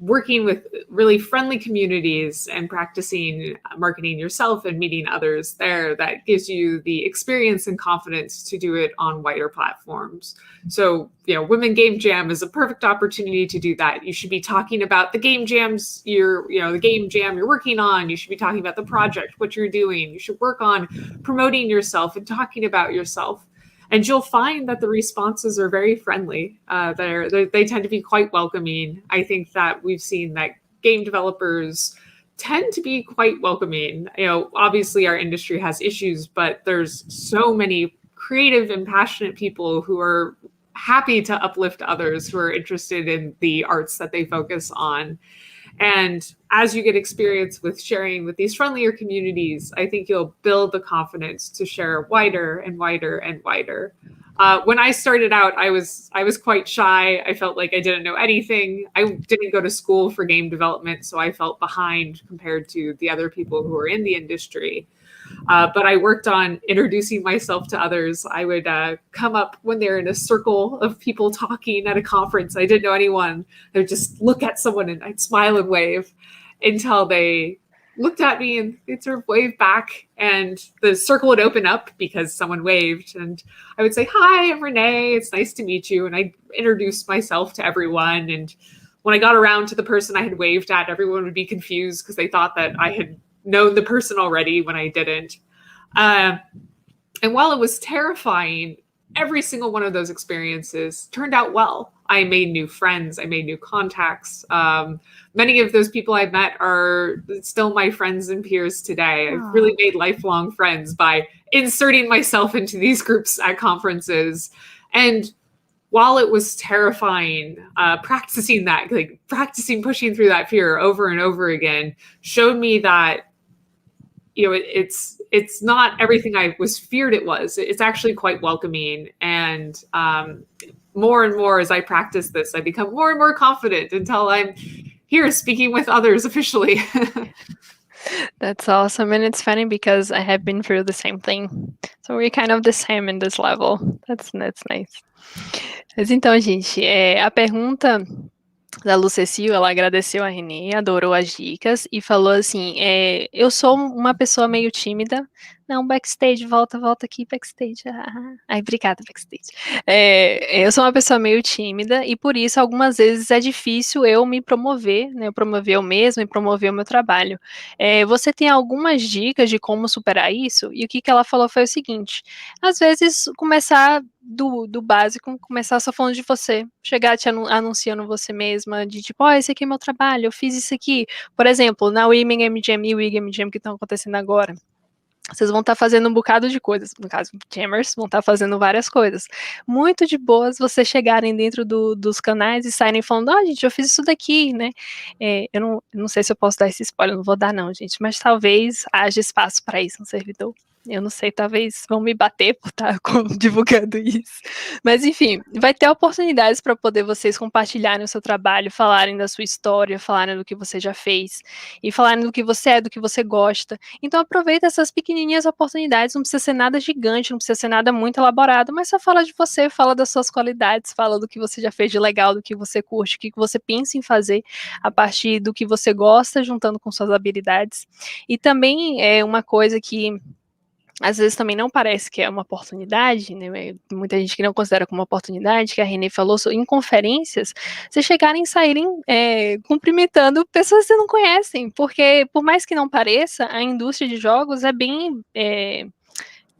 working with really friendly communities and practicing marketing yourself and meeting others there that gives you the experience and confidence to do it on wider platforms. So, Women Game Jam is a perfect opportunity to do that. You should be talking about the game jams the game jam you're working on. You should be talking about the project, what you're doing. You should work on promoting yourself and talking about yourself. And you'll find that the responses are very friendly. They tend to be quite welcoming. I think that we've seen that game developers tend to be quite welcoming. Obviously our industry has issues, but there's so many creative and passionate people who are happy to uplift others, who are interested in the arts that they focus on. And as you get experience with sharing with these friendlier communities, I think you'll build the confidence to share wider and wider and wider. When I started out, I was quite shy. I felt like I didn't know anything. I didn't go to school for game development, so I felt behind compared to the other people who are in the industry. But I worked on introducing myself to others. I would come up when they're in a circle of people talking at a conference. I didn't know anyone. I would just look at someone and I'd smile and wave until they looked at me and they'd sort of wave back and the circle would open up because someone waved. And I would say, "Hi, I'm Renee. It's nice to meet you." And I'd introduce myself to everyone. And when I got around to the person I had waved at, everyone would be confused because they thought that I had known the person already when I didn't. And while it was terrifying, every single one of those experiences turned out well. I made new friends. I made new contacts. Many of those people I met are still my friends and peers today. I've really made lifelong friends by inserting myself into these groups at conferences. And while it was terrifying, practicing pushing through that fear over and over again showed me that, it's not everything I was feared it was. It's actually quite welcoming. And more and more as I practice this, I become more and more confident until I'm here speaking with others officially. That's awesome. And it's funny because I have been through the same thing. So we're kind of the same in this level. That's nice. Mas então, gente, a pergunta da Lu Cecil, ela agradeceu a Renee, adorou as dicas e falou assim, eu sou uma pessoa meio tímida. Não, backstage, volta aqui, backstage. Ai, obrigada, backstage. Eu sou uma pessoa meio tímida e por isso algumas vezes é difícil eu me promover, né? Eu promover eu mesma e promover o meu trabalho. Você tem algumas dicas de como superar isso? E o que ela falou foi o seguinte, às vezes começar do básico, começar só falando de você, chegar te anunciando você mesma, de tipo, esse aqui é meu trabalho, eu fiz isso aqui. Por exemplo, na Women MGM e Wig MGM que estão acontecendo agora, vocês vão estar fazendo um bocado de coisas, no caso, jammers vão estar fazendo várias coisas. Muito de boas vocês chegarem dentro dos canais e saírem falando, gente, eu fiz isso daqui, né? Eu não sei se eu posso dar esse spoiler, não vou dar não, gente, mas talvez haja espaço para isso no servidor. Eu não sei, talvez vão me bater por estar divulgando isso. Mas, enfim, vai ter oportunidades para poder vocês compartilharem o seu trabalho, falarem da sua história, falarem do que você já fez, e falarem do que você é, do que você gosta. Então, aproveita essas pequenininhas oportunidades, não precisa ser nada gigante, não precisa ser nada muito elaborado, mas só fala de você, fala das suas qualidades, fala do que você já fez de legal, do que você curte, o que você pensa em fazer a partir do que você gosta, juntando com suas habilidades. E também é uma coisa que às vezes também não parece que é uma oportunidade, né? Muita gente que não considera como uma oportunidade, que a Renee falou, em conferências, vocês chegarem e saírem cumprimentando pessoas que você não conhecem, porque por mais que não pareça, a indústria de jogos é bem...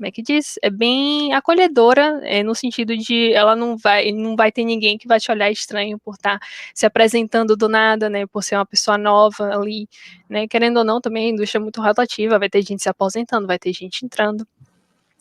como é que diz? É bem acolhedora, no sentido de ela não vai ter ninguém que vai te olhar estranho por estar se apresentando do nada, né, por ser uma pessoa nova ali, né, querendo ou não, também a indústria é muito rotativa, vai ter gente se aposentando, vai ter gente entrando.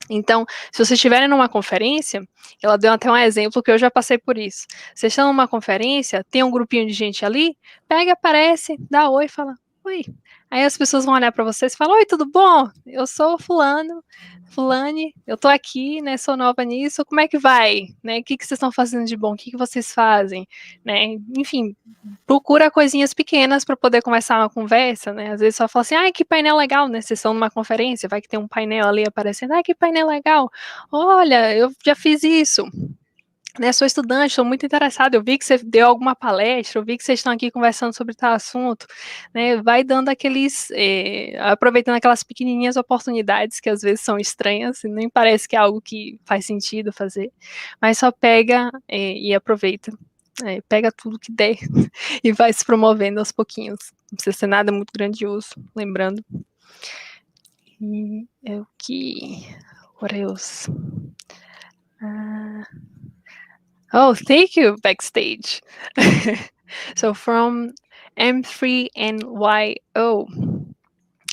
Então, se vocês estiverem numa conferência, ela deu até um exemplo que eu já passei por isso. Vocês estão numa conferência, tem um grupinho de gente ali, pega, aparece, dá oi, fala, oi. Aí as pessoas vão olhar para vocês e falam, oi, tudo bom? Eu sou fulane, eu tô aqui, né, sou nova nisso, como é que vai? Né, o que vocês estão fazendo de bom? O que vocês fazem? Né? Enfim, procura coisinhas pequenas para poder começar uma conversa, né? Às vezes só fala assim, que painel legal, né? Vocês estão numa conferência, vai que tem um painel ali aparecendo, que painel legal. Olha, eu já fiz isso. Né, sou estudante, estou muito interessada, eu vi que você deu alguma palestra, eu vi que vocês estão aqui conversando sobre tal assunto, né, vai dando aproveitando aquelas pequenininhas oportunidades que às vezes são estranhas, e nem parece que é algo que faz sentido fazer, mas só pega e aproveita, pega tudo que der e vai se promovendo aos pouquinhos, não precisa ser nada muito grandioso, lembrando. E é o que... What else? Oh, thank you, backstage. So from M3NYO,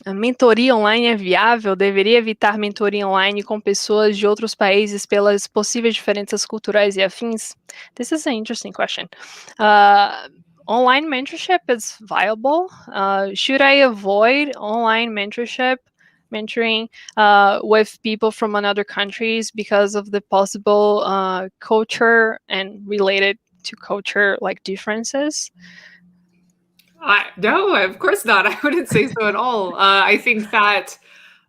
a mentoria online é viável? Deveria evitar mentoria online com pessoas de outros países pelas possíveis diferenças culturais e afins? This is an interesting question. Online mentorship is viable. Should I avoid online mentoring with people from other countries because of the possible culture and related to culture like differences? No, of course not. I wouldn't say so at all. I think that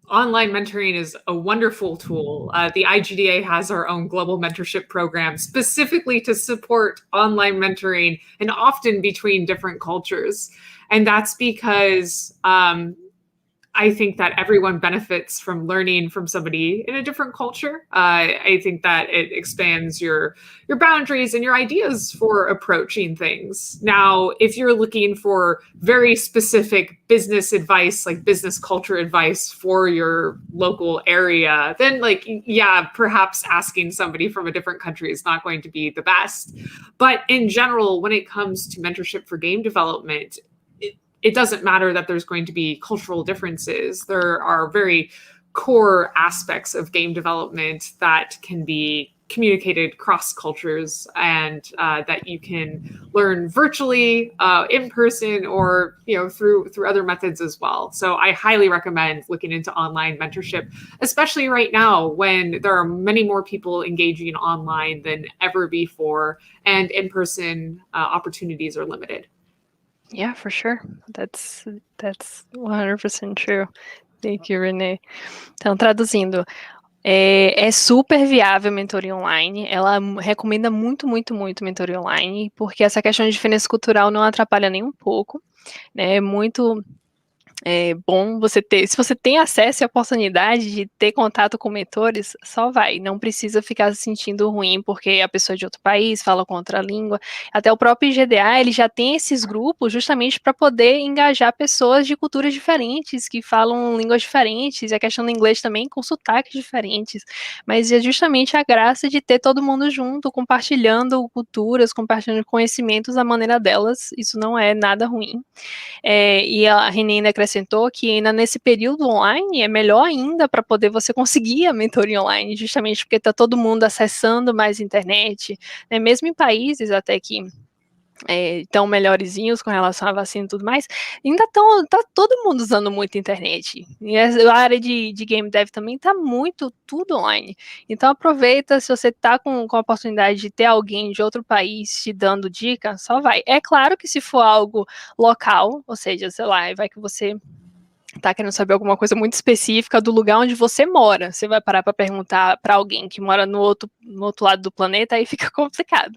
online mentoring is a wonderful tool. The IGDA has our own global mentorship program specifically to support online mentoring and often between different cultures. And that's because I think that everyone benefits from learning from somebody in a different culture. I think that it expands your boundaries and your ideas for approaching things. Now, if you're looking for very specific business advice, like business culture advice for your local area, then like, yeah, perhaps asking somebody from a different country is not going to be the best. But in general, when it comes to mentorship for game development, it doesn't matter that there's going to be cultural differences. There are very core aspects of game development that can be communicated cross cultures, and that you can learn virtually, in person, or through other methods as well. So I highly recommend looking into online mentorship, especially right now when there are many more people engaging online than ever before, and in-person opportunities are limited. Yeah, for sure. That's 100% true. Thank you, Renee. Então, traduzindo, é super viável a mentoria online. Ela recomenda muito, muito, muito mentoria online, porque essa questão de diferença cultural não atrapalha nem um pouco, né? É muito bom você ter, se você tem acesso e oportunidade de ter contato com mentores, só vai, não precisa ficar se sentindo ruim porque a pessoa é de outro país, fala com outra língua. Até o próprio IGDA, ele já tem esses grupos justamente para poder engajar pessoas de culturas diferentes, que falam línguas diferentes, e a questão do inglês também com sotaques diferentes, mas é justamente a graça de ter todo mundo junto, compartilhando culturas, compartilhando conhecimentos da maneira delas. Isso não é nada ruim. E a Renee ainda acrescentou que ainda nesse período online é melhor ainda para poder você conseguir a mentoria online, justamente porque está todo mundo acessando mais internet, né? Mesmo em países até que estão melhorzinhos com relação à vacina e tudo mais, ainda tá todo mundo usando muito internet. E a área de game dev também tá muito, tudo online. Então aproveita, se você tá com a oportunidade de ter alguém de outro país te dando dica, só vai. É claro que se for algo local, ou seja, sei lá, vai que você tá querendo saber alguma coisa muito específica do lugar onde você mora, você vai parar para perguntar para alguém que mora no outro lado do planeta, aí fica complicado.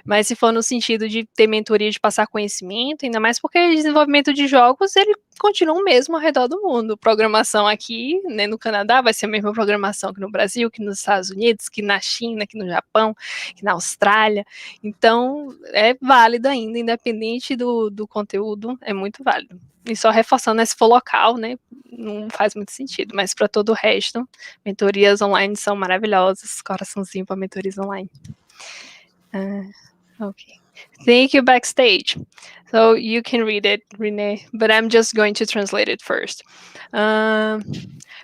Mas se for no sentido de ter mentoria, de passar conhecimento, ainda mais porque o desenvolvimento de jogos, ele continua o mesmo ao redor do mundo. Programação aqui, né, no Canadá, vai ser a mesma programação que no Brasil, que nos Estados Unidos, que na China, que no Japão, que na Austrália. Então, é válido ainda, independente do conteúdo, é muito válido. E só reforçando, se for local, né, não faz muito sentido, mas para todo o resto, mentorias online são maravilhosas, coraçãozinho para mentorias online. Okay. Thank you, backstage. So you can read it, Renee, but I'm just going to translate it first.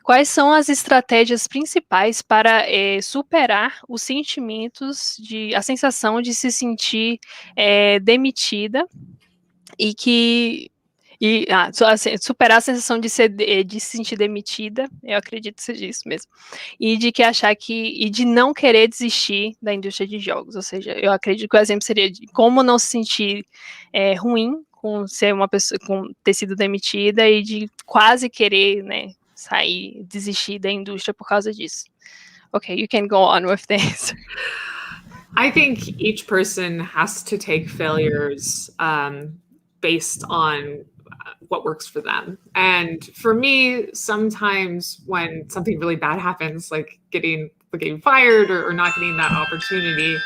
Quais são as estratégias principais para superar os sentimentos, a sensação de se sentir demitida superar a sensação de se sentir demitida, eu acredito que seja isso mesmo, e de não querer desistir da indústria de jogos, ou seja, eu acredito que o exemplo seria de como não se sentir ruim com ser uma pessoa, com ter sido demitida e de quase querer, né, desistir da indústria por causa disso. Okay, you can go on with this. I think each person has to take failures based on what works for them. And for me, sometimes when something really bad happens, like getting fired or not getting that opportunity,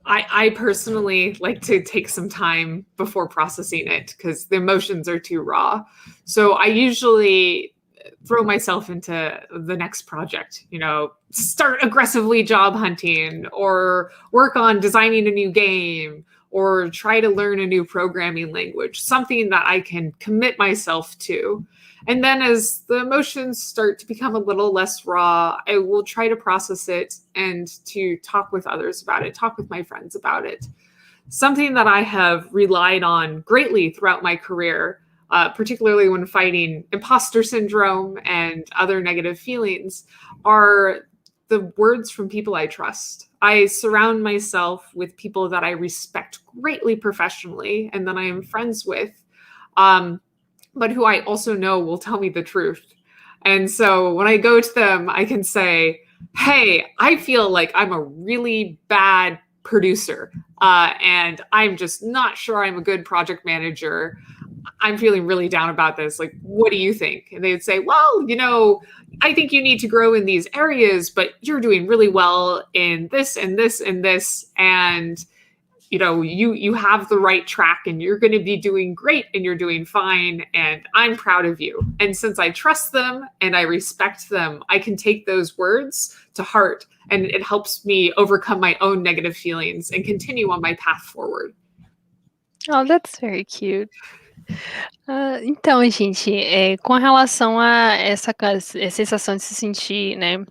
I personally like to take some time before processing it because the emotions are too raw. So I usually throw myself into the next project, start aggressively job hunting or work on designing a new game or try to learn a new programming language, something that I can commit myself to. And then as the emotions start to become a little less raw, I will try to process it and to talk with others about it, talk with my friends about it. Something that I have relied on greatly throughout my career, particularly when fighting imposter syndrome and other negative feelings, are the words from people I trust. I surround myself with people that I respect greatly professionally and that I am friends with, but who I also know will tell me the truth. And so when I go to them, I can say, hey, I feel like I'm a really bad producer. and I'm just not sure I'm a good project manager. I'm feeling really down about this. Like, what do you think? And they'd say, well, I think you need to grow in these areas, but you're doing really well in this and this and this. And, you have the right track and you're going to be doing great and you're doing fine. And I'm proud of you. And since I trust them and I respect them, I can take those words to heart, and it helps me overcome my own negative feelings and continue on my path forward. Oh, that's very cute. Então, gente, com relação a essa sensação de se sentir, né,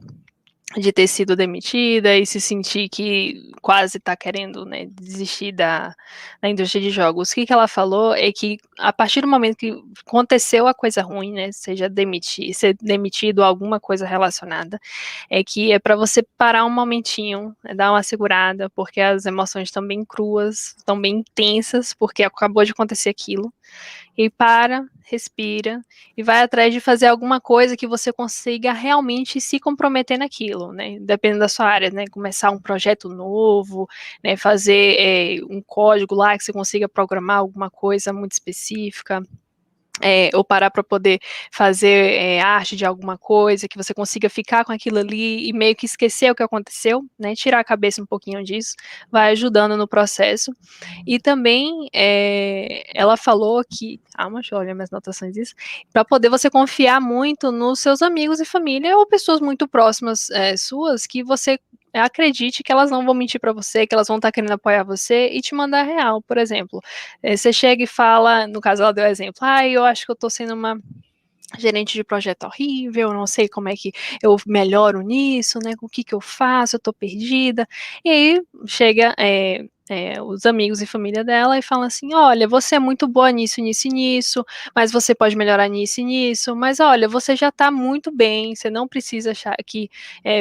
de ter sido demitida e se sentir que quase está querendo, né, desistir da indústria de jogos, o que ela falou é que a partir do momento que aconteceu a coisa ruim, né, ser demitido ou alguma coisa relacionada, é que é para você parar um momentinho, né, dar uma segurada, porque as emoções estão bem cruas, estão bem intensas, porque acabou de acontecer aquilo. E para, respira e vai atrás de fazer alguma coisa que você consiga realmente se comprometer naquilo, né? Dependendo da sua área, né? Começar um projeto novo, né? Fazer um código lá que você consiga programar alguma coisa muito específica. Ou parar para poder fazer arte de alguma coisa, que você consiga ficar com aquilo ali e meio que esquecer o que aconteceu, né? Tirar a cabeça um pouquinho disso, vai ajudando no processo. E também ela falou que, deixa eu olhar minhas anotações disso, para poder você confiar muito nos seus amigos e família ou pessoas muito próximas suas, que você acredite que elas não vão mentir para você, que elas vão estar querendo apoiar você e te mandar real. Por exemplo, você chega e fala, no caso ela deu exemplo, eu acho que eu estou sendo uma gerente de projeto horrível, não sei como é que eu melhoro nisso, né, o que eu faço, eu tô perdida, e aí chega os amigos e família dela e falam assim, olha, você é muito boa nisso, nisso e nisso, mas você pode melhorar nisso e nisso, mas olha, você já tá muito bem, você não precisa achar que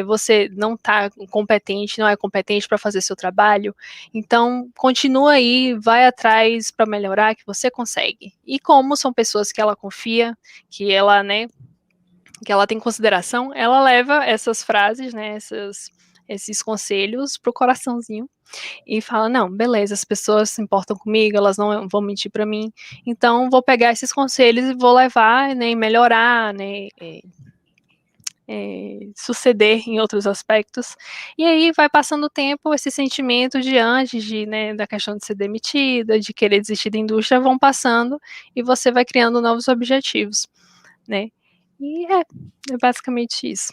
você não tá competente, não é competente para fazer seu trabalho, então continua aí, vai atrás para melhorar que você consegue. E como são pessoas que ela confia, que ela, né, que ela tem consideração, ela leva essas frases, né, esses conselhos pro coraçãozinho e fala, não, beleza, as pessoas se importam comigo, elas não vão mentir para mim, então vou pegar esses conselhos e vou levar, né, e melhorar, né, suceder em outros aspectos, e aí vai passando o tempo, esse sentimento de antes, né, da questão de ser demitida, de querer desistir da indústria, vão passando, e você vai criando novos objetivos, né, e é basicamente isso.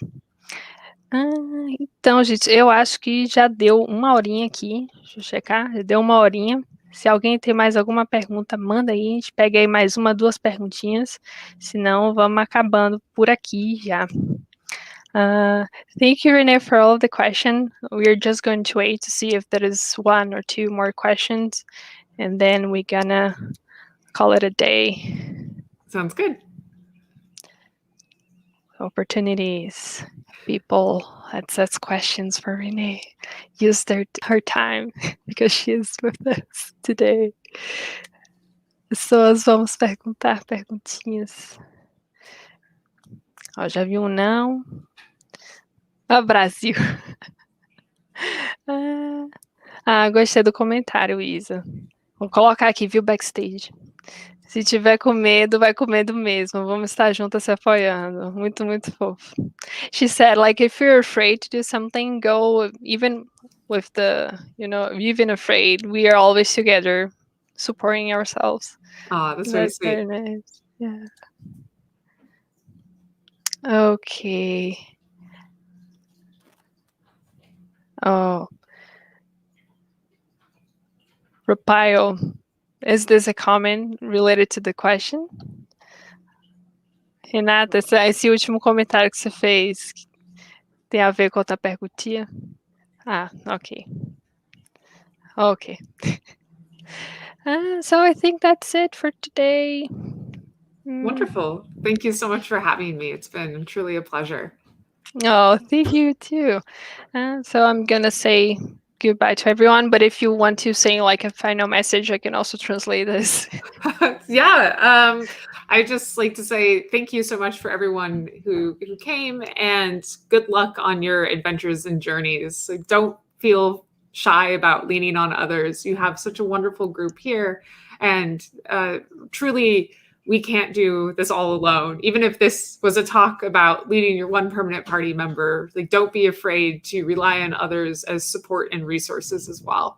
Então, gente, eu acho que já deu 1 horinha aqui, deixa eu checar, já deu 1 horinha. Se alguém tem mais alguma pergunta, manda aí, a gente pega aí mais 1, 2 perguntinhas, senão vamos acabando por aqui já. Thank you, Renee, for all of the questions. We're just going to wait to see if there is 1 or 2 more questions, and then we're gonna call it a day. Sounds good. Opportunities. People that sets questions for Renee. Use her time because she is with us today. Pessoas, vamos perguntar perguntinhas. Já vi um não. Brasil. Gostei do comentário, Isa. Vou colocar aqui, viu, backstage. Se tiver com medo, vai com medo mesmo. Vamos estar juntas se apoiando. Muito, muito fofo. She said, like, if you're afraid to do something, go, even with even afraid, we are always together, supporting ourselves. That's very sweet. Very nice. Yeah. Okay. Repile. Is this a comment related to the question? Renata, esse último comentário que você fez tem a ver com outra perguntinha? Ok. Okay. So I think that's it for today. Wonderful. Thank you so much for having me. It's been truly a pleasure. Oh, thank you too. So I'm gonna say goodbye to everyone, but if you want to say like a final message, I can also translate this. Yeah, I just like to say thank you so much for everyone who came, and good luck on your adventures and journeys. So don't feel shy about leaning on others. You have such a wonderful group here, and truly, we can't do this all alone. Even if this was a talk about leading your one permanent party member, like, don't be afraid to rely on others as support and resources as well.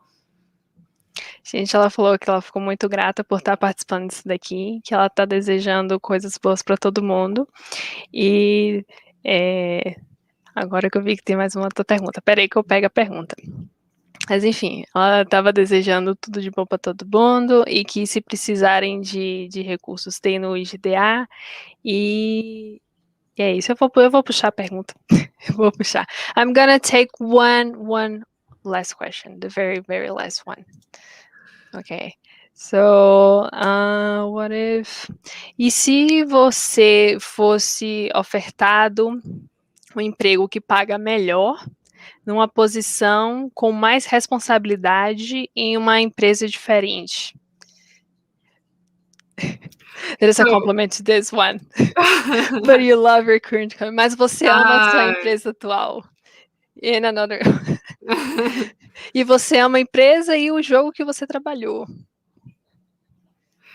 Gente, ela falou que ela ficou muito grata por estar participando disso daqui, que ela está desejando coisas boas para todo mundo. E agora que eu vi que tem mais uma outra pergunta. Peraí que eu pego a pergunta. Mas enfim, ela estava desejando tudo de bom para todo mundo e que se precisarem de recursos tem no IGDA. E é isso, eu vou puxar a pergunta. Eu vou puxar. I'm gonna take one last question, the very, very last one. Okay, so what if... E se você fosse ofertado um emprego que paga melhor, numa posição com mais responsabilidade em uma empresa diferente? There's a compliment to this one. But you love your current company. Mas você ama a sua empresa atual. In another... E você ama a empresa e o jogo que você trabalhou.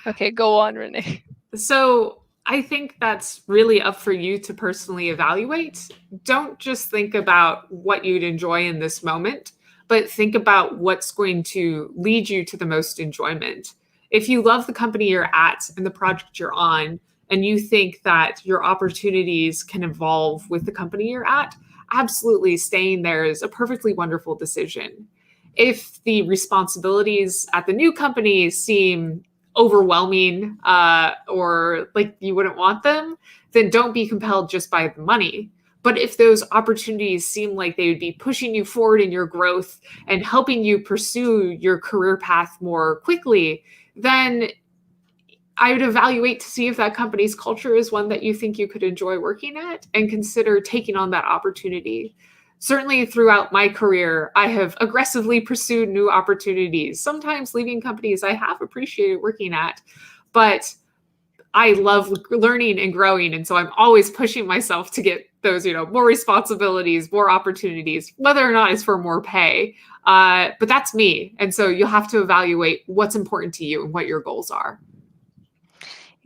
Okay, go on, Renee. So I think that's really up for you to personally evaluate. Don't just think about what you'd enjoy in this moment, but think about what's going to lead you to the most enjoyment. If you love the company you're at and the project you're on, and you think that your opportunities can evolve with the company you're at, absolutely staying there is a perfectly wonderful decision. If the responsibilities at the new company seem overwhelming or like you wouldn't want them, then don't be compelled just by the money. But if those opportunities seem like they would be pushing you forward in your growth and helping you pursue your career path more quickly, then I would evaluate to see if that company's culture is one that you think you could enjoy working at and consider taking on that opportunity. Certainly throughout my career, I have aggressively pursued new opportunities, sometimes leaving companies I have appreciated working at, but I love learning and growing. And so I'm always pushing myself to get those, more responsibilities, more opportunities, whether or not it's for more pay. But that's me. And so you'll have to evaluate what's important to you and what your goals are.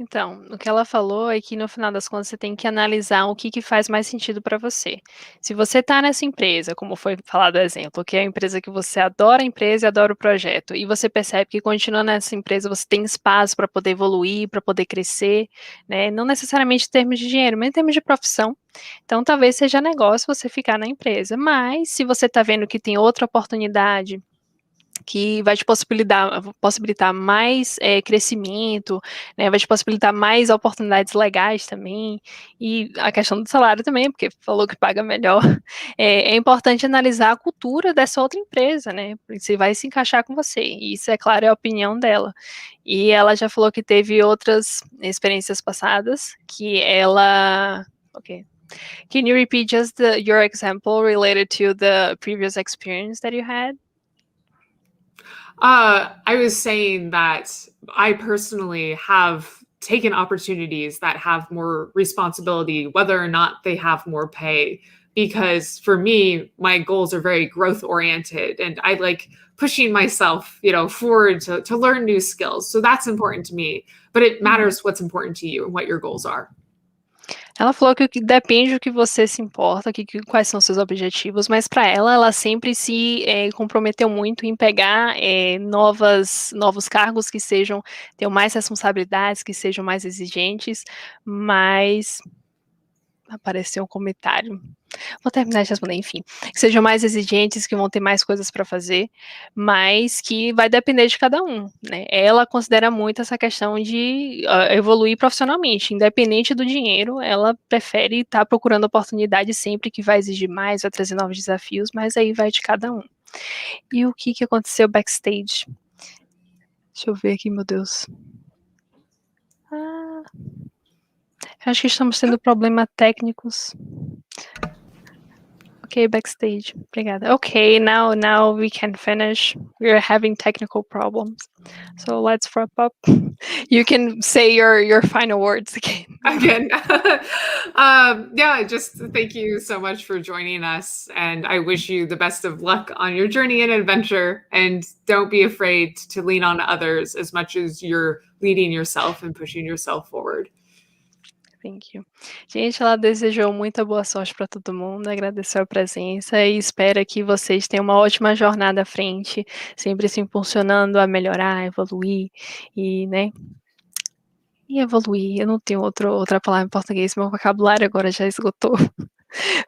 Então, o que ela falou é que no final das contas você tem que analisar o que faz mais sentido para você. Se você está nessa empresa, como foi falado o exemplo, que é a empresa que você adora a empresa e adora o projeto, e você percebe que continuando nessa empresa você tem espaço para poder evoluir, para poder crescer, né? Não necessariamente em termos de dinheiro, mas em termos de profissão. Então, talvez seja negócio você ficar na empresa, mas se você está vendo que tem outra oportunidade que vai te possibilitar mais crescimento, né, vai te possibilitar mais oportunidades legais também, e a questão do salário também, porque falou que paga melhor. É importante analisar a cultura dessa outra empresa, né, se vai se encaixar com você, e isso, é claro, é a opinião dela. E ela já falou que teve outras experiências passadas, que ela... Ok. Can you repeat just your example related to the previous experience that you had? I was saying that I personally have taken opportunities that have more responsibility, whether or not they have more pay, because for me, my goals are very growth oriented and I like pushing myself, forward to learn new skills. So that's important to me, but it matters what's important to you and what your goals are. Ela falou que depende do que você se importa, quais são seus objetivos, mas para ela sempre se comprometeu muito em pegar novos cargos que tenham mais responsabilidades, que sejam mais exigentes, mas... Apareceu um comentário. Vou terminar de responder, enfim. Que sejam mais exigentes, que vão ter mais coisas para fazer, mas que vai depender de cada um, né? Ela considera muito essa questão de evoluir profissionalmente, independente do dinheiro, ela prefere estar procurando oportunidade sempre que vai exigir mais, vai trazer novos desafios, mas aí vai de cada um. E o que aconteceu backstage? Deixa eu ver aqui, meu Deus. Acho que estamos tendo problemas técnicos. Okay, backstage. Obrigada. Okay, now we can finish. We're having technical problems. So let's wrap up. You can say your final words again. Again. Just thank you so much for joining us. And I wish you the best of luck on your journey and adventure. And don't be afraid to lean on others as much as you're leading yourself and pushing yourself forward. Thank you. Gente, ela desejou muita boa sorte para todo mundo, agradeceu a presença e espera que vocês tenham uma ótima jornada à frente, sempre se impulsionando a melhorar, evoluir e, né? E evoluir, eu não tenho outra palavra em português, meu vocabulário agora já esgotou.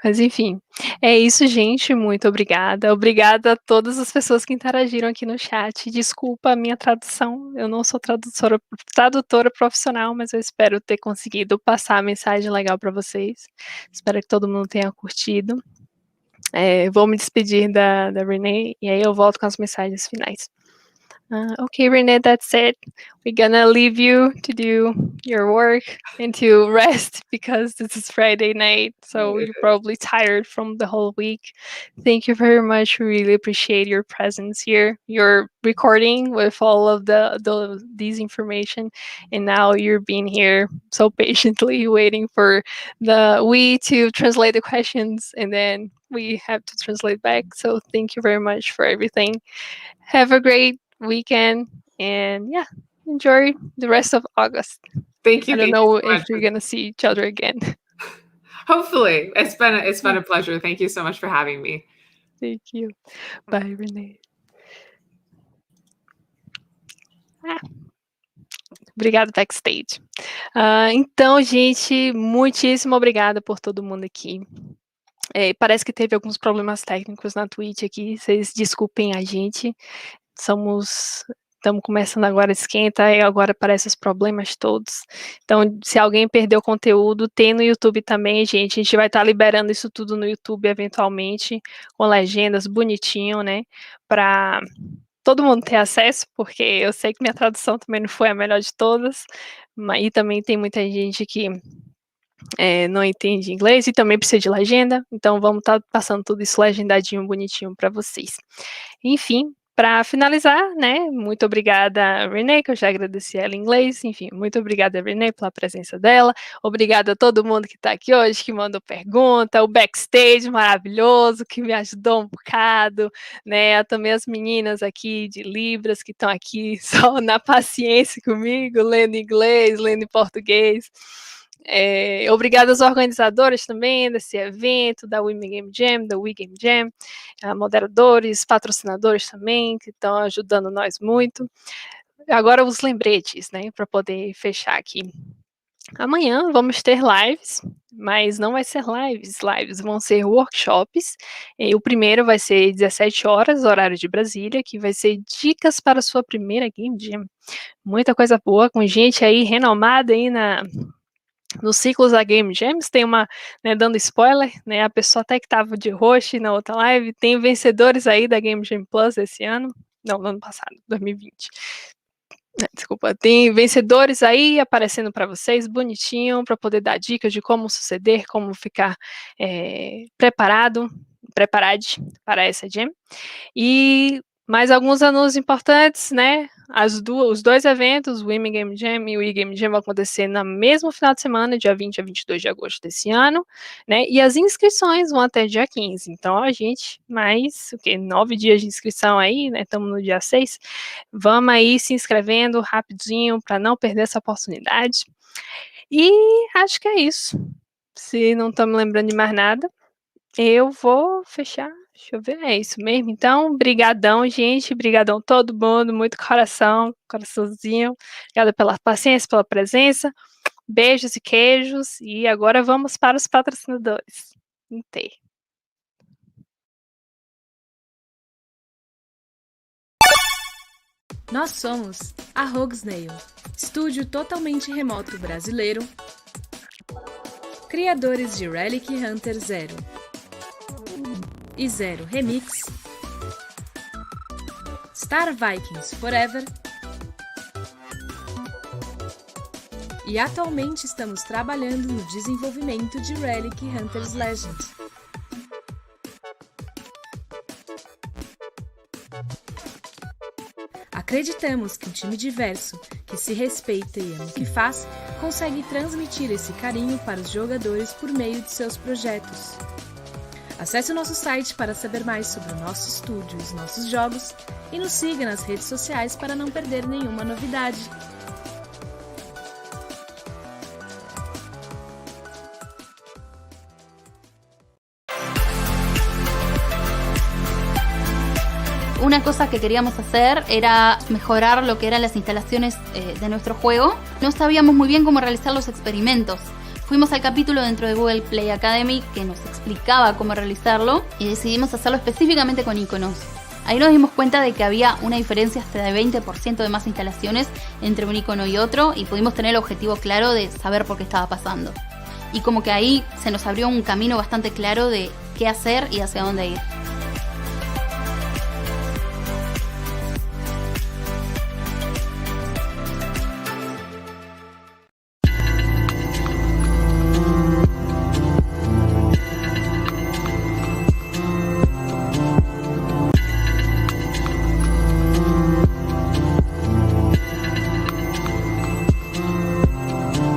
Mas enfim, é isso, gente, muito obrigada. Obrigada a todas as pessoas que interagiram aqui no chat. Desculpa a minha tradução, eu não sou tradutora profissional, mas eu espero ter conseguido passar a mensagem legal para vocês. Espero que todo mundo tenha curtido. Vou me despedir da Renee e aí eu volto com as mensagens finais. Okay, Renee, that's it. We're gonna leave you to do your work and to rest because this is Friday night, so you're probably tired from the whole week. Thank you very much. We really appreciate your presence here. You're recording with all of these information, and now you're being here so patiently waiting for we to translate the questions, and then we have to translate back. So thank you very much for everything. Have a great weekend and enjoy the rest of August. Thank you. I don't know if we're gonna see each other again. Hopefully. It's been a pleasure. Thank you so much for having me. Thank you. Bye, Renee. Obrigada, backstage. Então, gente, muitíssimo obrigada por todo mundo aqui. Parece que teve alguns problemas técnicos na Twitch aqui, vocês desculpem a gente. Estamos começando agora, esquenta, e agora aparecem os problemas todos. Então, se alguém perdeu o conteúdo, tem no YouTube também, gente. A gente vai estar liberando isso tudo no YouTube, eventualmente, com legendas bonitinho, né? Para todo mundo ter acesso, porque eu sei que minha tradução também não foi a melhor de todas, e também tem muita gente que não entende inglês e também precisa de legenda, então vamos estar passando tudo isso legendadinho, bonitinho para vocês. Enfim, para finalizar, né, muito obrigada, Renee, que eu já agradeci ela em inglês, enfim, muito obrigada, Renee, pela presença dela, obrigada a todo mundo que está aqui hoje, que mandou pergunta, o backstage maravilhoso, que me ajudou um bocado, né, também as meninas aqui de Libras, que estão aqui só na paciência comigo, lendo inglês, lendo em português. Obrigada aos organizadores também desse evento, da Women Game Jam, da We Game Jam, moderadores, patrocinadores também, que estão ajudando nós muito. Agora os lembretes, né, para poder fechar aqui. Amanhã vamos ter lives, mas não vai ser lives vão ser workshops. O primeiro vai ser 17 horas, horário de Brasília, que vai ser dicas para a sua primeira Game Jam. Muita coisa boa, com gente aí renomada aí nos ciclos da Game Jams, tem uma, né, dando spoiler, né, a pessoa até que estava de host na outra live, tem vencedores aí da Game Jam Plus esse ano, não, no ano passado, 2020. Desculpa, tem vencedores aí aparecendo para vocês, bonitinho, para poder dar dicas de como suceder, como ficar preparado para essa Jam. E mais alguns anúncios importantes, né? Os dois eventos, o Women Game Jam e o e-Game Jam, vão acontecer no mesmo final de semana, dia 20 a 22 de agosto desse ano, né? E as inscrições vão até dia 15. Então, a gente, mais 9 dias de inscrição aí, né? Estamos no dia 6. Vamos aí se inscrevendo rapidinho para não perder essa oportunidade. E acho que é isso. Se não estamos lembrando de mais nada, eu vou fechar. Deixa eu ver, é isso mesmo. Então, brigadão, gente, brigadão todo mundo, muito coraçãozinho. Obrigada pela paciência, pela presença. Beijos e queijos. E agora vamos para os patrocinadores. Nós somos a Roguesnail, estúdio totalmente remoto brasileiro, criadores de Relic Hunter 0 e 0 Remix, Star Vikings Forever, e atualmente estamos trabalhando no desenvolvimento de Relic Hunters Legend. Acreditamos que um time diverso, que se respeita e ama o que faz, consegue transmitir esse carinho para os jogadores por meio de seus projetos. Acesse o nosso site para saber mais sobre o nosso estúdio e os nossos jogos e nos siga nas redes sociais para não perder nenhuma novidade. Una cosa que queríamos hacer era mejorar lo que eran las instalaciones de nuestro juego. No sabíamos muy bien cómo realizar los experimentos. Fuimos al capítulo dentro de Google Play Academy que nos explicaba cómo realizarlo y decidimos hacerlo específicamente con iconos. Ahí nos dimos cuenta de que había una diferencia hasta de 20% de más instalaciones entre un icono y otro y pudimos tener el objetivo claro de saber por qué estaba pasando. Y como que ahí se nos abrió un camino bastante claro de qué hacer y hacia dónde ir.